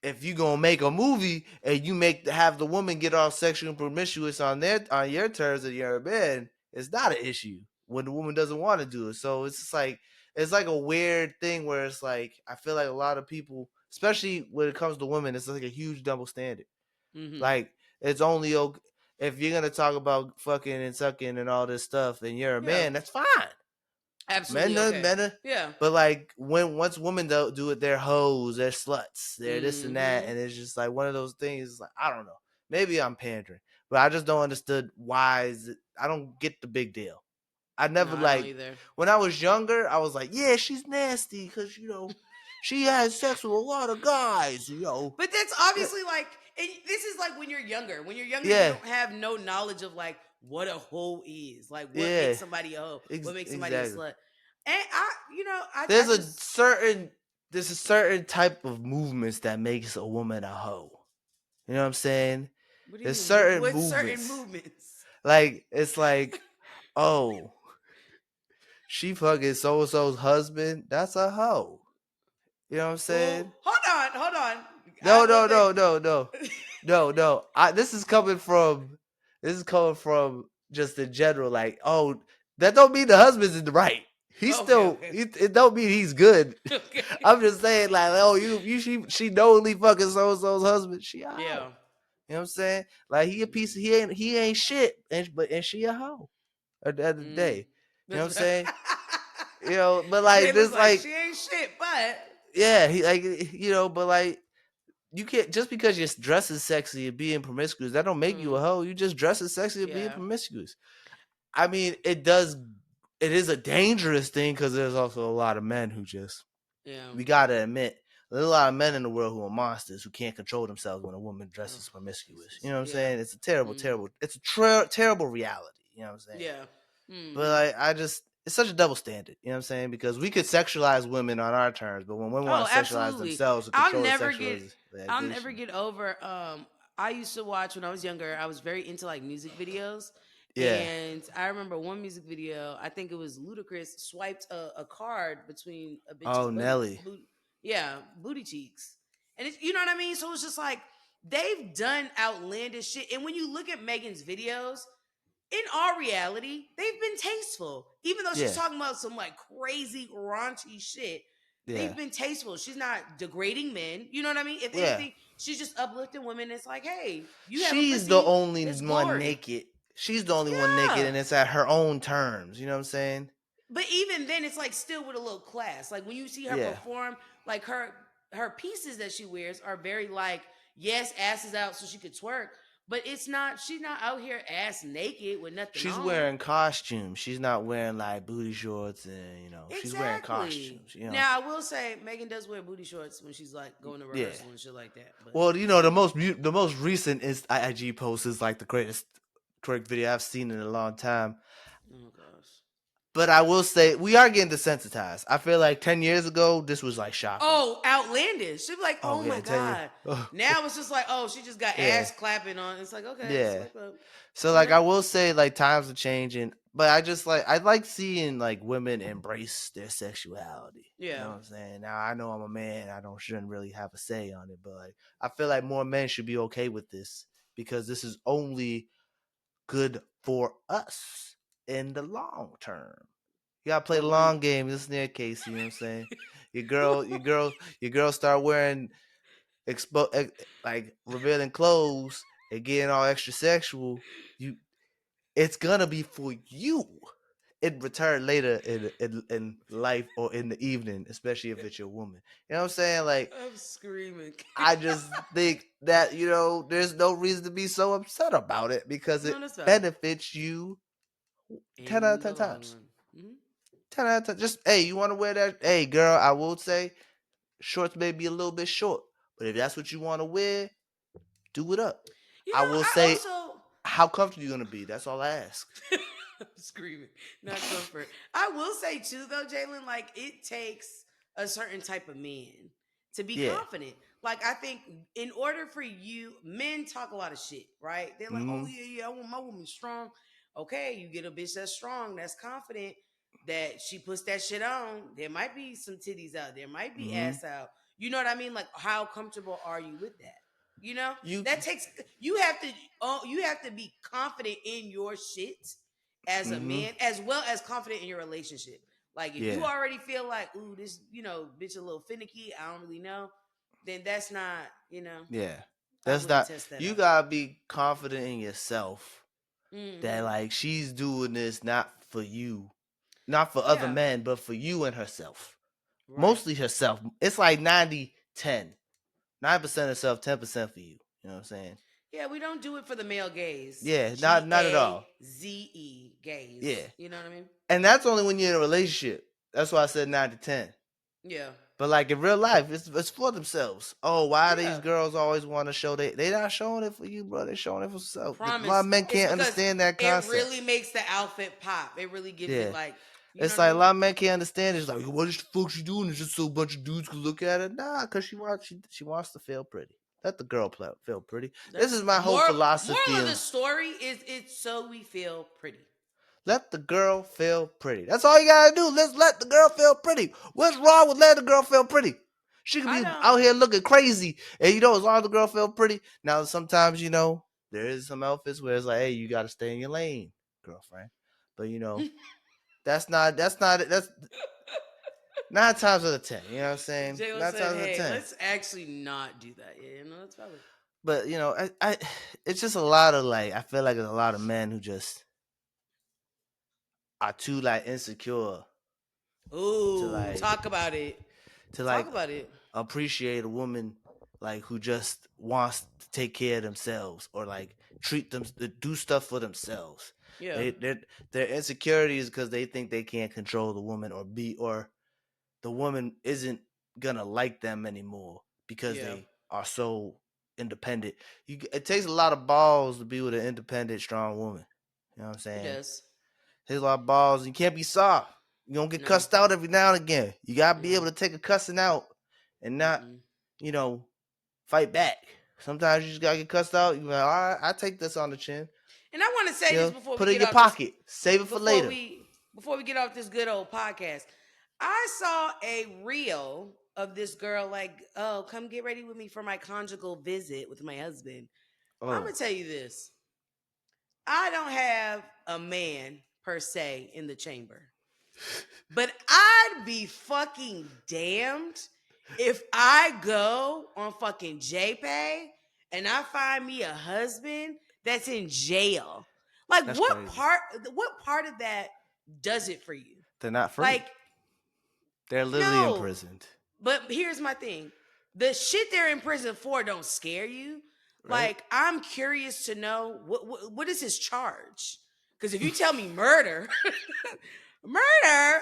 if you gonna make a movie and you have the woman get all sexual and promiscuous on your terms and your bed, it's not an issue when the woman doesn't want to do it. So it's just like it's like a weird thing where it's like I feel like a lot of people, especially when it comes to women, it's like a huge double standard. Mm-hmm. Like it's only okay if you're gonna talk about fucking and sucking and all this stuff and you're a Yeah. man, that's fine. Men, Absolutely are, okay. men, are, Yeah. but like once women do it, they're hoes, they're sluts, they're this and that, Mm-hmm. and it's just like one of those things. Like I don't know, maybe I'm pandering, but I just don't understood why. I don't get the big deal. I No, never I don't like either. when I was younger. I was like, yeah, she's nasty because she has sex with a lot of guys. But that's obviously like, and this is like when you're younger. When you're younger, you Yeah, don't have no knowledge of like what a hoe is, like what yeah, makes somebody a hoe, what makes somebody a exactly. slut. And I There's a just, certain there's a certain type of movements that makes a woman a hoe. You know what I'm saying? what do you There's mean? certain What certain movements. movements? Like it's like, oh, she fucking so and so's husband. That's a hoe. You know what I'm Well, saying? hold on. I No, will no, say, no, no, no, no, no. This is coming from just in general. Like, oh, that don't mean the husband's in the right. He's okay, still. okay, It don't mean he's good. okay. I'm just saying, like, oh, she knowingly fucking so and so's husband. She a hoe. Yeah. You know what I'm saying? Like he a piece of he ain't shit, and she a hoe at the end of the Mm. day. You know what I'm That's saying? But like Jayla's this, like, like she ain't shit, but yeah, he like but like you can't just because you're dressing sexy and being promiscuous, that don't make you a mm, hoe. You just dressing sexy and being yeah, promiscuous. I mean, it is a dangerous thing because there's also a lot of men who just yeah. we gotta admit, there's a lot of men in the world who are monsters who can't control themselves when a woman Oh, dresses promiscuous. You Jesus. know what I'm Yeah. saying? It's a terrible, Mm, terrible. It's a terrible reality. You know what I'm saying? yeah. But Mm-hmm. I just it's such a double standard. You know what I'm saying? Because we could sexualize women on our terms, but when women want Oh, to sexualize absolutely. themselves and I'll control the never get I'll never sexualization, get over I used to watch when I was younger, I was very into like music videos. yeah. And I remember one music video, I think it was Ludacris swiped a card between a bitch's Oh, Nelly. booty cheeks. And it's, you know what I mean? So it's just like they've done outlandish shit. And when you look at Megan's videos, in all reality, they've been tasteful. Even though she's Yeah. talking about some like crazy raunchy shit, Yeah. they've been tasteful. She's not degrading men. You know what I mean? If Yeah. anything, she's just uplifting women. It's like, hey, you have a She's the pussy, only it's one glory. naked. She's the only one naked, Yeah. and it's at her own terms. You know what I'm saying? But even then, it's like still with a little class. Like when you see her Yeah. perform, like her pieces that she wears are very like, yes, asses out so she could twerk, But it's not. She's not out here ass naked with nothing She's on. wearing costumes. She's not wearing like booty shorts and she's wearing Exactly. costumes. Now I will say Megan does wear booty shorts when she's like going to Yeah. rehearsal and shit like that. But Well, the most recent IG post is like the greatest twerk video I've seen in a long time. oh gosh. But I will say we are getting desensitized. I feel like 10 years ago this was like shocking. Oh, outlandish. She'd be like, Oh oh yeah, my 10 years. God. Oh, Now it's just like, oh, she just got yeah, ass clapping on. It's like, okay, yeah. swipe up. So like I will say like times are changing, but I like seeing like women embrace their sexuality. You know Yeah. what I'm saying? Now I know I'm a man, shouldn't really have a say on it, but like I feel like more men should be okay with this because this is only good for us in the long term. You gotta play the long Agreed. game. This is near Casey, you know what I'm saying? Your girl start wearing like revealing clothes and getting all extra sexual. You It's gonna be for you in return later in life or in the evening, especially if it's your woman. You know what I'm saying? Like I'm screaming. I just think that there's no reason to be so upset about it because it No, that's valid. benefits you 10 out of In 10 the long times. run. Mhm. 10 out of 10. Just hey, you want to wear that? Hey, girl, I will say shorts may be a little bit short, but if that's what you want to wear, do it up. You I know, will I say also how comfortable you gonna be. That's all I ask. I'm screaming, not comfort. I will say too, though, Jalen, like it takes a certain type of man to be Yeah. confident. Like I think in order for you, men talk a lot of shit, right? They're like, "Oh Mm-hmm. yeah, yeah, I want my woman strong." Okay, you get a bitch that's strong, that's confident, that she puts that shit on. There might be some titties out, there might be Mm-hmm. ass out. You know what I mean? Like, how comfortable are you with that? You know, You. that takes you have to. Oh, you have to be confident in your shit as a Mm-hmm. man, as well as confident in your relationship. Like if you Yeah. already feel like, ooh, this, bitch a little finicky, I don't really know, then that's not, Yeah. I That's wouldn't not. test that You out. gotta be confident in yourself that Mm-hmm. like she's doing this not for you, not for other Yeah. men, but for you and herself. Right. Mostly herself. It's like 90-10. 9% herself, 10% for you. You know what I'm saying? Yeah, we don't do it for the male gaze. Yeah, not at all. GAZE Yeah. gaze. You know what I mean? And that's only when you're in a relationship. That's why I said 9 to 10. Yeah. But like in real life, it's for themselves. Oh, why these Yeah. girls always want to show they not showing it for you, bro. They're showing it for themselves. A lot of Promise. men It's can't because understand that it concept. really makes the outfit pop. It really gives it Yeah. like, you know It's what I like a mean? lot of men can't understand. It's like, what is the fuck she doing? It's just so a bunch of dudes can look at it. Nah, cause she wants to feel pretty. Let the girl feel pretty. This is That's my whole philosophy moral of the of story is it's so we feel pretty. let the girl feel pretty. That's all you gotta do. Let's let the girl feel pretty. What's wrong with letting the girl feel pretty? She could I be don't out here looking crazy, and as long as the girl feel pretty. Now, sometimes there is some outfits where it's like, hey, you gotta stay in your lane, girlfriend. But that's 9 times out of 10. You know what I'm saying? Jalen Nine said, times out of "Hey, 10. let's actually not do that." Yeah, no, that's valid. But it's just a lot of like I feel like there's a lot of men who just are too like insecure to Ooh, like talk about it. to Talk like about it. appreciate a woman like who just wants to take care of themselves or like treat them do stuff for themselves. Yeah, Their insecurity is because they think they can't control the woman or the woman isn't gonna like them anymore because yeah, they are so independent. It takes a lot of balls to be with an independent, strong woman. You know what I'm it saying? does. Takes a lot of balls. You can't be soft. You don't get No, cussed out every now and again. You gotta be no. able to take a cussing out and not, Mm-mm. you know, fight back. Sometimes you just gotta get cussed out. You like, all right, I take this on the chin. And I want to say this before we Put it in get your off this. pocket. Save it for Before later. we before we get off this good old podcast, I saw a reel of this girl like, oh, come get ready with me for my conjugal visit with my husband. I'm gonna Oh, tell you this. I don't have a man per se in the chamber. But I'd be fucking damned if I go on fucking JPay and I find me a husband that's in jail. Like that's what crazy. part what part of that does it for you? They're not free. Like They're literally no. imprisoned. But here's my thing. The shit they're in prison for don't scare you. right? Like, I'm curious to know what is his charge? Because if you tell me murder,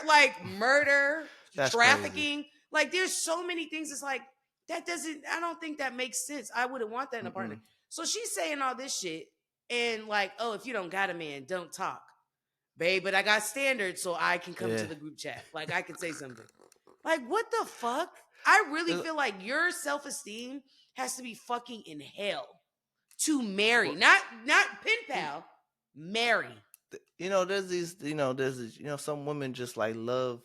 like murder, That's crazy. trafficking, like there's so many things. It's like that doesn't. I don't think that makes sense. I wouldn't want that in a partner. Mm-mm. So she's saying all this shit, and like, oh, if you don't got a man, don't talk, babe. But I got standards, so I can come to Yeah. the group chat. Like I can say something. Like what the fuck? I really Uh, feel like your self esteem has to be fucking in hell to marry, well, not pen y- pal, marry. there's these, there's these, some women just like love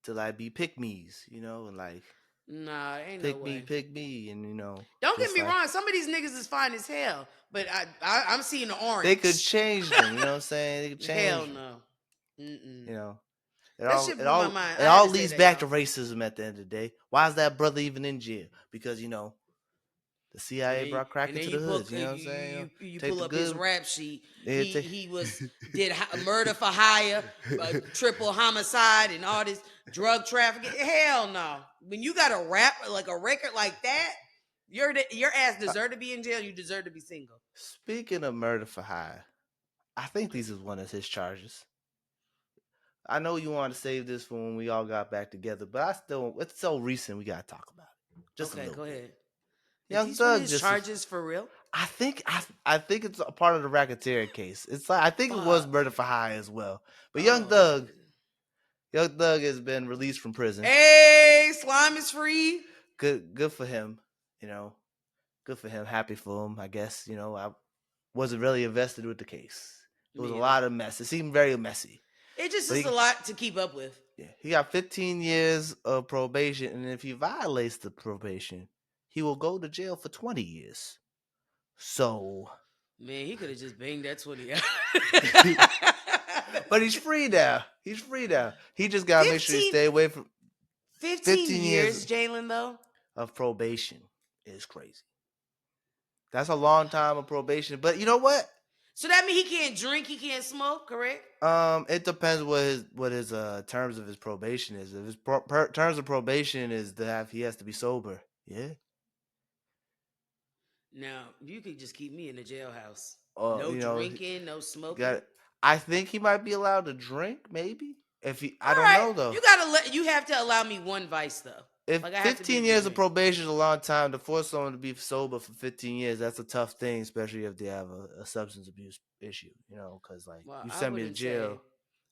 to like be pick me's, and like Nah, ain't no way. pick me, and Don't get just me like wrong. Some of these niggas is fine as hell, but I'm seeing the they could orange. change them. You know what I'm saying? They could Hell change them. no. Mm-mm. You know, That shit it blew my all mind. it I had all to say leads that, back to y'all. racism at the end of the day. Why is that brother even in jail? Because the CIA brought crack And then into the you pull hoods. You know what I'm saying? you Take pull the up his good. rap sheet. Yeah, take. He was did murder for hire, triple homicide, and all this drug trafficking. Hell no. When you got a rap like a record like that, your ass deserve to be in jail. You deserve to be single. Speaking of murder for hire, I think these is one of his charges. I know you want to save this for when we all got back together, but it's so recent we gotta talk about it just a Okay, little go bit. ahead. Is Young these one of Thug his just, charges for real? I think it's a part of the racketeering case. It's like I think it was Fuck. murder for hire as well. But Oh. Young Thug has been released from prison. Hey, slime is free. Good for him. You know, good for him. Happy for him. I guess. I wasn't really invested with the case. It was a Me either. lot of mess. It seemed very messy. It just But is a lot to keep up with. he got 15 years of probation, and if he violates the probation, he will go to jail for 20 years. So, Man, he could have just banged that 20 out. but he's free now. He's free now. He just gotta make sure he 15, stay away from 15 15 years years, Jalen, though. of probation. Is crazy. That's a long time of probation. But you know what? So that means he can't drink, he can't smoke, correct? It depends what his terms of his probation is. If his terms of probation is that he has to be sober, yeah. Now, you could just keep me in the jailhouse. Or No drinking, no he got. smoking. I think he might be allowed to drink, maybe. If he, All I don't right. know though. You have to allow me one vice though. If Like I have to be 15 able to years of drink. probation is a long time to force someone to be sober for 15 years, that's a tough thing, especially if they have a substance abuse issue. Because like Well, you I send me to wouldn't say jail.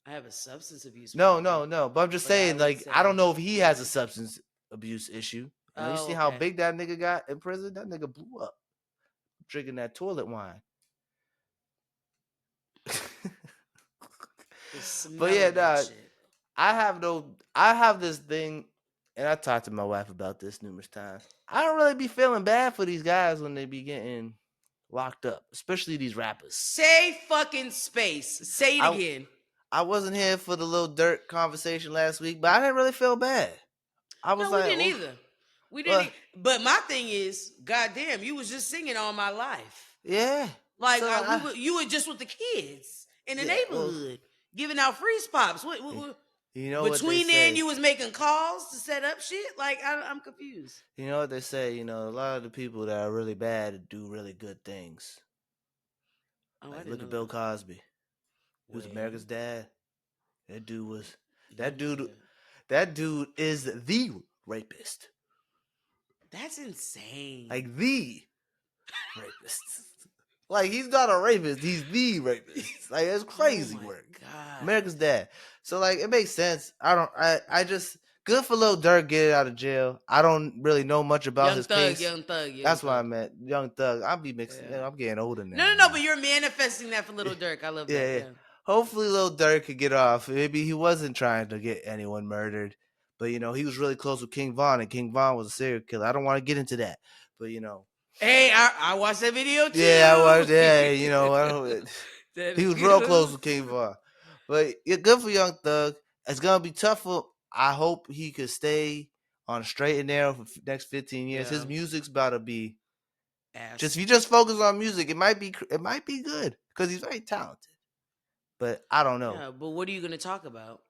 I have a substance abuse No, problem, no, no. But I'm just but I saying, would like, I don't say, know if he has a yeah. substance abuse issue. You Oh, see how okay. big that nigga got in prison? That nigga blew up drinking that toilet wine. The But smell yeah, of that nah, shit. I have this thing, and I talked to my wife about this numerous times. I don't really be feeling bad for these guys when they be getting locked up, especially these rappers. Say fucking space. Say it I again. I wasn't here for the little dirt conversation last week, but I didn't really feel bad. I was No, we like, didn't oh, either. We didn't. well, But my thing is, goddamn, you was just singing all my life. yeah. Like So you were just with the kids in the yeah, well, neighborhood, giving out free spots. y- you know what they Between then, say. you was making calls to set up shit. Like I'm confused. You know what they say. A lot of the people that are really bad do really good things. Oh, I Like didn't look at know Bill that. Cosby. He was Well, America's dad. That dude was that didn't know dude. that. That dude is the rapist. That's insane. Like the rapist. Like he's not a rapist. He's the rapist. Like it's Oh crazy my work. god. America's dad. So like it makes sense. I just good for Lil Durk getting out of jail. I don't really know much about Young his thug, case. young thug, young That's why I thug. meant Young Thug. I'll be mixing. Yeah. I'm getting older No, now. no, no. But you're manifesting that for Little Dirk. I love Yeah, that. yeah. Yeah. Hopefully Lil Durk could get off. Maybe he wasn't trying to get anyone murdered. But he was really close with King Von, and King Von was a serial killer. I don't want to get into that. But Hey, I watched that video yeah, I too. watched. Yeah, I don't. That He was real close goes. with King Von. But yeah, good for Young Thug. It's gonna be tough for. I hope he could stay on a straight and narrow for next 15 years. His Yeah. music's about to be just if Ass. you just focus on music, it might be good because he's very talented. But I don't know. Yeah, but what are you gonna talk about?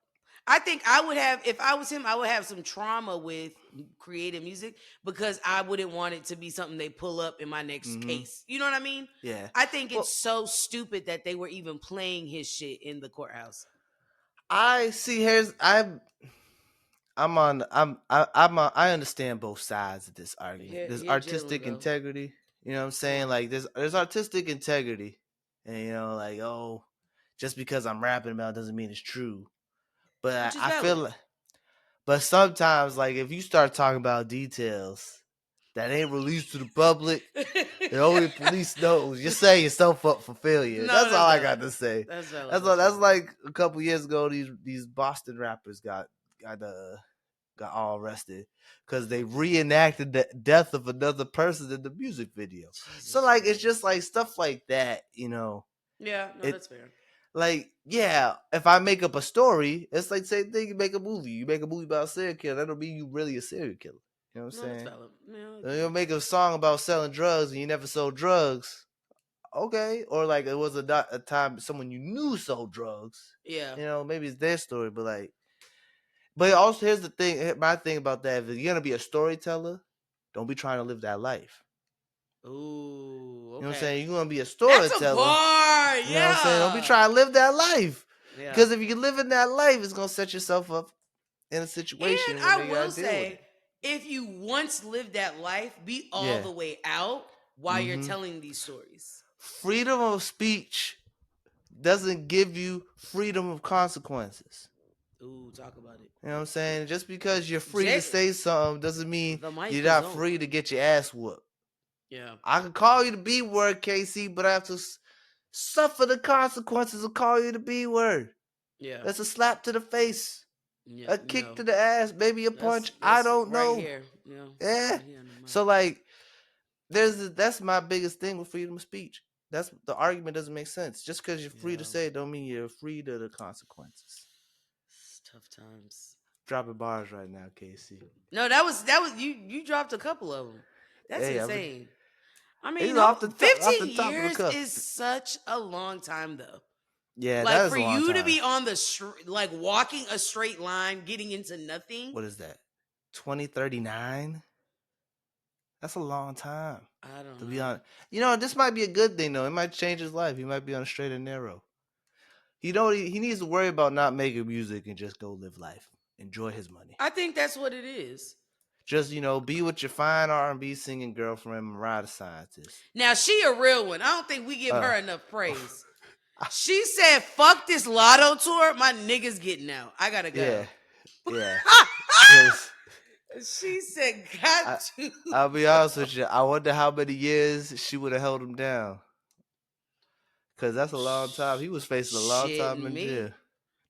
I think I would have, if I was him, I would have some trauma with creating music because I wouldn't want it to be something they pull up in my next Mm-hmm. case. You know what I mean? Yeah. I think Well, it's so stupid that they were even playing his shit in the courthouse. I see. I understand both sides of this argument. There's Here Jalen artistic go. integrity. You know what I'm Come saying? on. Like there's artistic integrity, and like, oh, just because I'm rapping about it doesn't mean it's true. But Which is I feel valid. like, but sometimes, like, if you start talking about details that ain't released to the public and only the police knows, you're setting yourself up for failure. No, That's that's all I got valid. to say. That's valid. That's all. That's That's valid. like a couple years ago. These Boston rappers got all arrested because they reenacted the death of another person in the music video. So Jesus like, it's just Christ. like stuff like that. Yeah, no, It that's fair. like, yeah, if I make up a story, it's like same thing. You make a movie. You make a movie about a serial killer. That don't mean you really a serial killer. You know what I'm No, that's saying? valid. Yeah, You make a song about selling drugs and you never sold drugs. Okay, or like it was a time someone you knew sold drugs. yeah. Maybe it's their story, but like, but also here's the thing. My thing about that: if you're gonna be a storyteller, don't be trying to live that life. Ooh, You know what I'm okay. saying? You're gonna be a That's a storyteller. bar. You know what I'm saying? Don't be Yeah. trying to live that life. Yeah. Because if you live in that life, it's gonna set yourself up in a And situation where I they gotta will deal with say, it. if you once lived that life, be all Yeah. the way out while you're Mm-hmm. telling these stories. Freedom of speech doesn't give you freedom of consequences. Ooh, talk about it. You know what I'm saying? Just because you're free to Jay, say something doesn't mean the mic you're is not on. free to get your ass whooped. Yeah. I can call you the B word, Casey, but I have to suffer the consequences of calling you the B word. Yeah. That's a slap to the face, Yeah. a kick No. to the ass, maybe a punch. I That's don't right know. here. Yeah. Yeah. Right here on the mic. So like, that's my biggest thing with freedom of speech. That's the argument doesn't make sense. Just because you're free to Yeah. say it don't mean you're free to the consequences. It's tough times. Dropping bars right now, Casey. No, that was you dropped a couple of them. That's Hey, I mean, insane. I it's mean, off the 15 top of the years cuff. is such a long time though. Yeah, Like that is for a long you to time. be on the like walking a straight line, getting into nothing. What is that? 2039? That's a long time. I don't To be know. honest, this might be a good thing though. It might change his life. He might be on a straight and narrow. He needs to worry about not making music and just go live life. Enjoy his money. I think that's what it is. Just be with your fine R&B singing girlfriend Mariah the Scientist. Now she a real one. I don't think we give her enough Uh, praise. She said, "Fuck this lotto tour. My niggas getting out. I gotta yeah, go." yeah. Because She said, "Got to." I'll be honest with you, I wonder how many years she would have held him down. Because that's a long time. He was facing a long time Shitting in me. jail.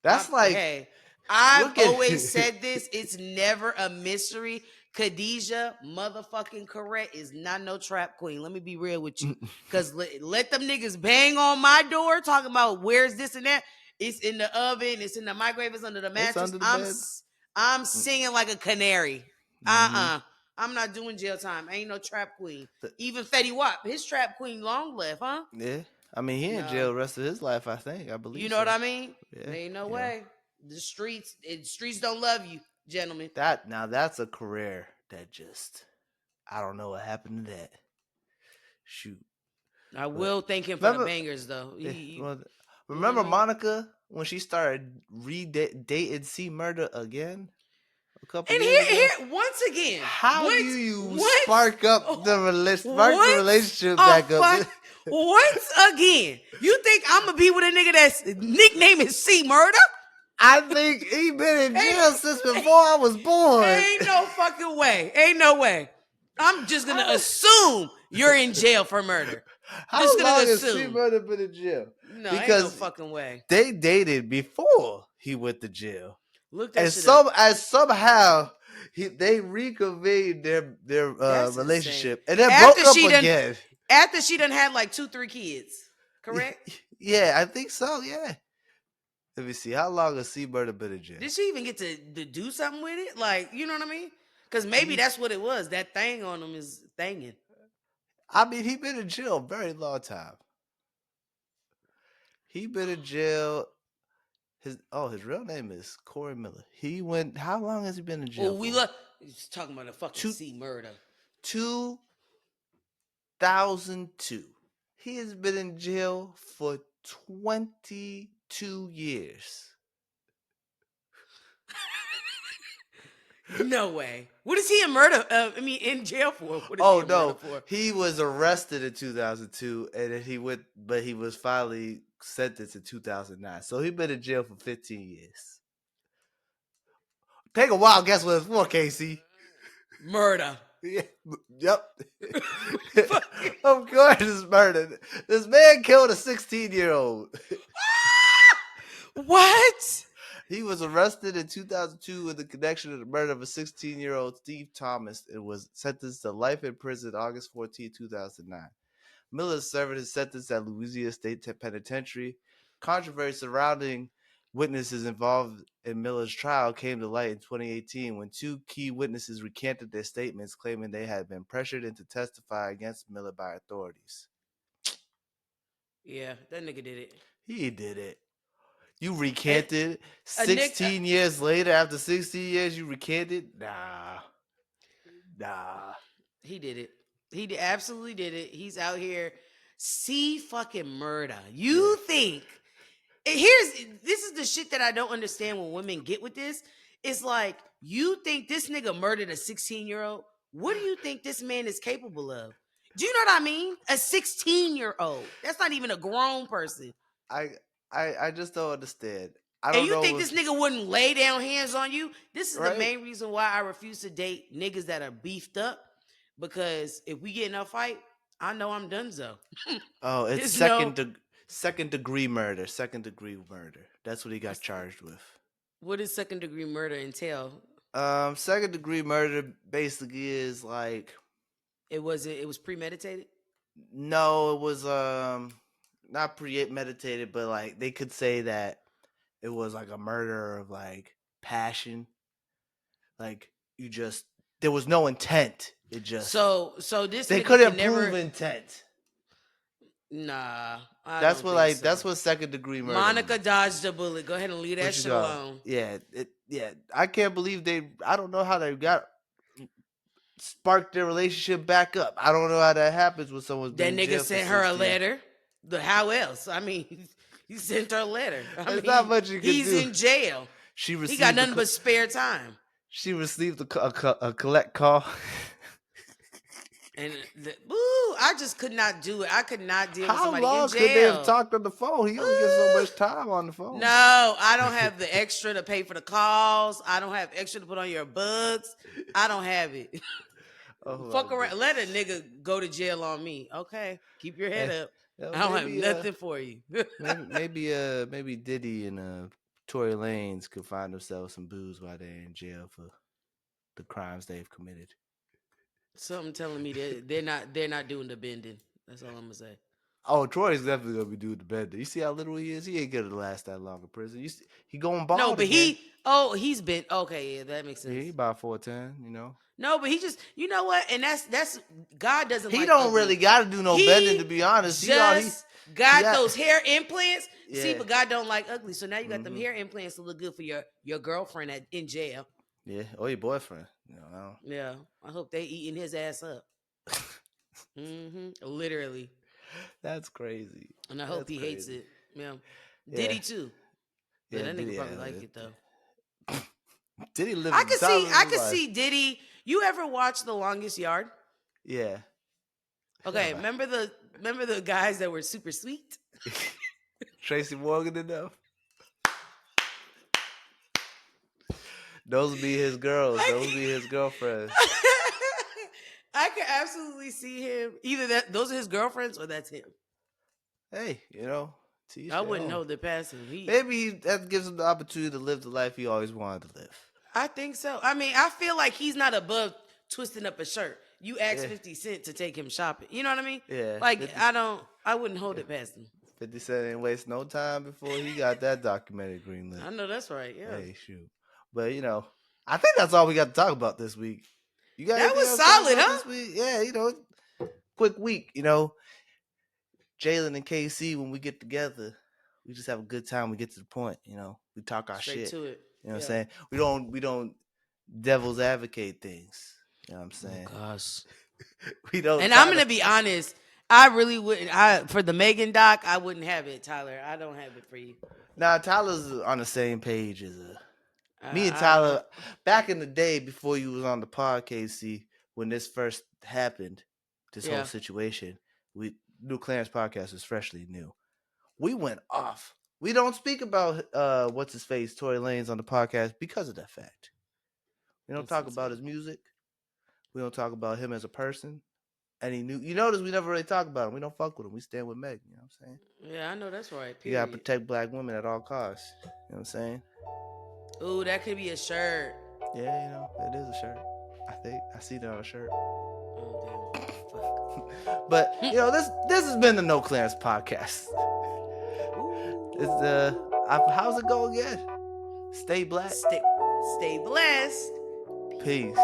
That's like, Hey, I've look at always said this. It's never a mystery. Khadijah motherfucking correct is not no trap queen. Let me be real with you. Cause let them niggas bang on my door talking about where's this and that. It's in the oven, it's in the microwave, it's under the it's mattress. under the bed. I'm singing like a canary. Mm-hmm. I'm not doing jail time. I ain't no trap queen. The, Even Fetty Wap, his trap queen long left, huh? yeah. I mean, he in jail No. the rest of his life, I think. I You believe know what so. I mean? Yeah. There ain't no way. The streets don't love you, gentlemen. That's a career that just, I don't know what happened to that. Shoot. I But will thank him for the remember, bangers, though. well, You know what I remember mean? Monica when she started dating C Murder again a couple And years ago? once again, How do once, you once, spark up spark the once relationship a back up? fuck, once again. You think I'm gonna be with a nigga that's nickname is C Murder? I think he been in Ain't, jail since before I was born. ain't no fucking way. Ain't no way. I'm just gonna how, assume you're in jail for murder. Just how gonna long has C assume. Murder been in jail? No, ain't no Because fucking way. they dated before he went to jail, Look that and shit up. somehow they reconvened their That's insane. relationship, and then After broke up she done, again. after she done had like 2, 3 kids, correct? Yeah, I think so. Yeah. Let me see. How long has C Murder been in jail? Did she even get to do something with it? Like, you know what I mean? Because maybe He's. that's what it was. That thing on him is thanging. I mean, he been in jail a very long time. He been in jail. His real name is Corey Miller. He went. How long has he been in jail Oh, we for? love. He's talking about a fucking Two, C murder. 2002. He has been in jail for 22 years. No way. What is he in murder? In jail for? What is he Oh in murder no, for? he was arrested in 2002, and then but he was finally sentenced in 2009. So he been in jail for 15 years. Take a wild guess what it's for, Casey. Murder. Yeah, yep. Fucking. Of course, it's murder. This man killed a 16-year-old. What? He was arrested in 2002 in the connection to the murder of a 16-year-old Steve Thomas and was sentenced to life in prison August 14, 2009. Miller served his sentence at Louisiana State Penitentiary. Controversy surrounding witnesses involved in Miller's trial came to light in 2018 when two key witnesses recanted their statements claiming they had been pressured into testify against Miller by authorities. Yeah, that nigga did it. He did it. You And recanted a nigga. 16 years later. After 16 years, you recanted? Nah. He did it. He absolutely did it. He's out here. See fucking murder. You Yeah. think this is the shit that I don't understand when women get with this. It's like, you think this nigga murdered a 16-year-old? What do you think this man is capable of? Do you know what I mean? A 16-year-old. That's not even a grown person. I just don't understand. I And don't you know think if, this nigga wouldn't lay down hands on you? This is the right? main reason why I refuse to date niggas that are beefed up. Because if we get in a fight, I know I'm donezo. Oh, it's There's no. second degree murder. Second degree murder. That's what he got charged with. What does second degree murder entail? Second degree murder basically is like, It was premeditated. no, it was not premeditated, but like they could say that it was like a murder of like passion. Like you just there was no intent. It just So this they nigga can couldn't prove never. intent. Nah, I That's don't what think like so. that's what second degree murder Monica means. dodged a bullet. Go ahead and leave that What you shit call? alone. Yeah. I can't believe they. I don't know how they got sparked their relationship back up. I don't know how that happens when someone's been That in nigga jail for sent her a 16. letter. How else? I mean, he sent her a letter. There's not much you can He's do. in jail. She He got received nothing but spare time. a collect call. And I just could not do it. I could not deal with How somebody in long could they have jail. talked on the phone? He only gets so much time on the phone. No, I don't have the extra to pay for the calls. I don't have extra to put on your bugs. I don't have it. Oh my Fuck around. Let a goodness. nigga go to jail on me. Okay. Keep your head Hey, up. you I don't have maybe nothing for you. maybe Diddy and Tory Lanez could find themselves some booze while they're in jail for the crimes they've committed. Something telling me that they're not doing the bending. That's all I'm gonna say. Oh, Troy's definitely gonna be doing the bender. You see how little he is? He ain't gonna last that long in prison. He going No, bald but again. he's been okay. Yeah, that makes Yeah, sense. he about 410. You know. No, but he just, you know what? And that's God doesn't He like don't really ugly. got to do no bending, to He be honest. just He got got those hair implants. See, yeah. but God don't like ugly. So now you got them Mm-hmm. hair implants to look good for your girlfriend in jail. Yeah, or your boyfriend. You know. Yeah, I hope they eating his ass up. Literally, That's crazy. and I hope That's he hates crazy. it. Yeah, Yeah, Diddy too. But yeah. that Did nigga he? probably Yeah, like it though. did he live I at the could top see, of I his could life? see Diddy. You ever watch The Longest Yard? Yeah. Okay, Have I? remember the guys that were super sweet? Tracy Morgan enough. Those would be his girls. Those would be his girlfriends. I could absolutely see him. Either those are his girlfriends or that's him. Hey, to each I their wouldn't own. hold it past him. Maybe that gives him the opportunity to live the life he always wanted to live. I think so. I mean, I feel like he's not above twisting up a shirt. You ask Yeah, 50 Cent to take him shopping. You know what I mean? yeah. Like 50, I wouldn't hold yeah. it past him. 50 Cent ain't waste no time before he got that documentary greenlit. I know that's right. Yeah. Hey, shoot. But, I think that's all we got to talk about this week. You got That anything was else to talk solid, about huh? this week? Yeah, quick week, Jalen and KC, when we get together, we just have a good time. We get to the point, we talk our Straight shit. to it. You know what I'm saying? We don't devil's advocate things. You know what I'm Oh saying? gosh. We don't And I'm try to. gonna be honest. I really wouldn't. For the Megan doc, I wouldn't have it, Tyler. I don't have it for you. Nah, Tyler's on the same page as me and I Tyler. don't. Back in the day, before you was on the podcast, see, when this first happened, this whole Yeah. situation, we New Clarence podcast is freshly new. We went off. We don't speak about what's his face, Tory Lanez, on the podcast because of that fact. We don't That's talk about insane. his music. We don't talk about him as a person. And you notice we never really talk about him. We don't fuck with him. We stand with Meg. You know what I'm saying? Yeah, I know that's right. You gotta Period. protect black women at all costs. You know what I'm saying? Ooh, that could be a shirt. Yeah, it is a shirt. I think I see that on a shirt. Oh damn. But Fuck. this has been the No Clarence podcast. It's how's it go again? Stay black. Stay blessed. Peace.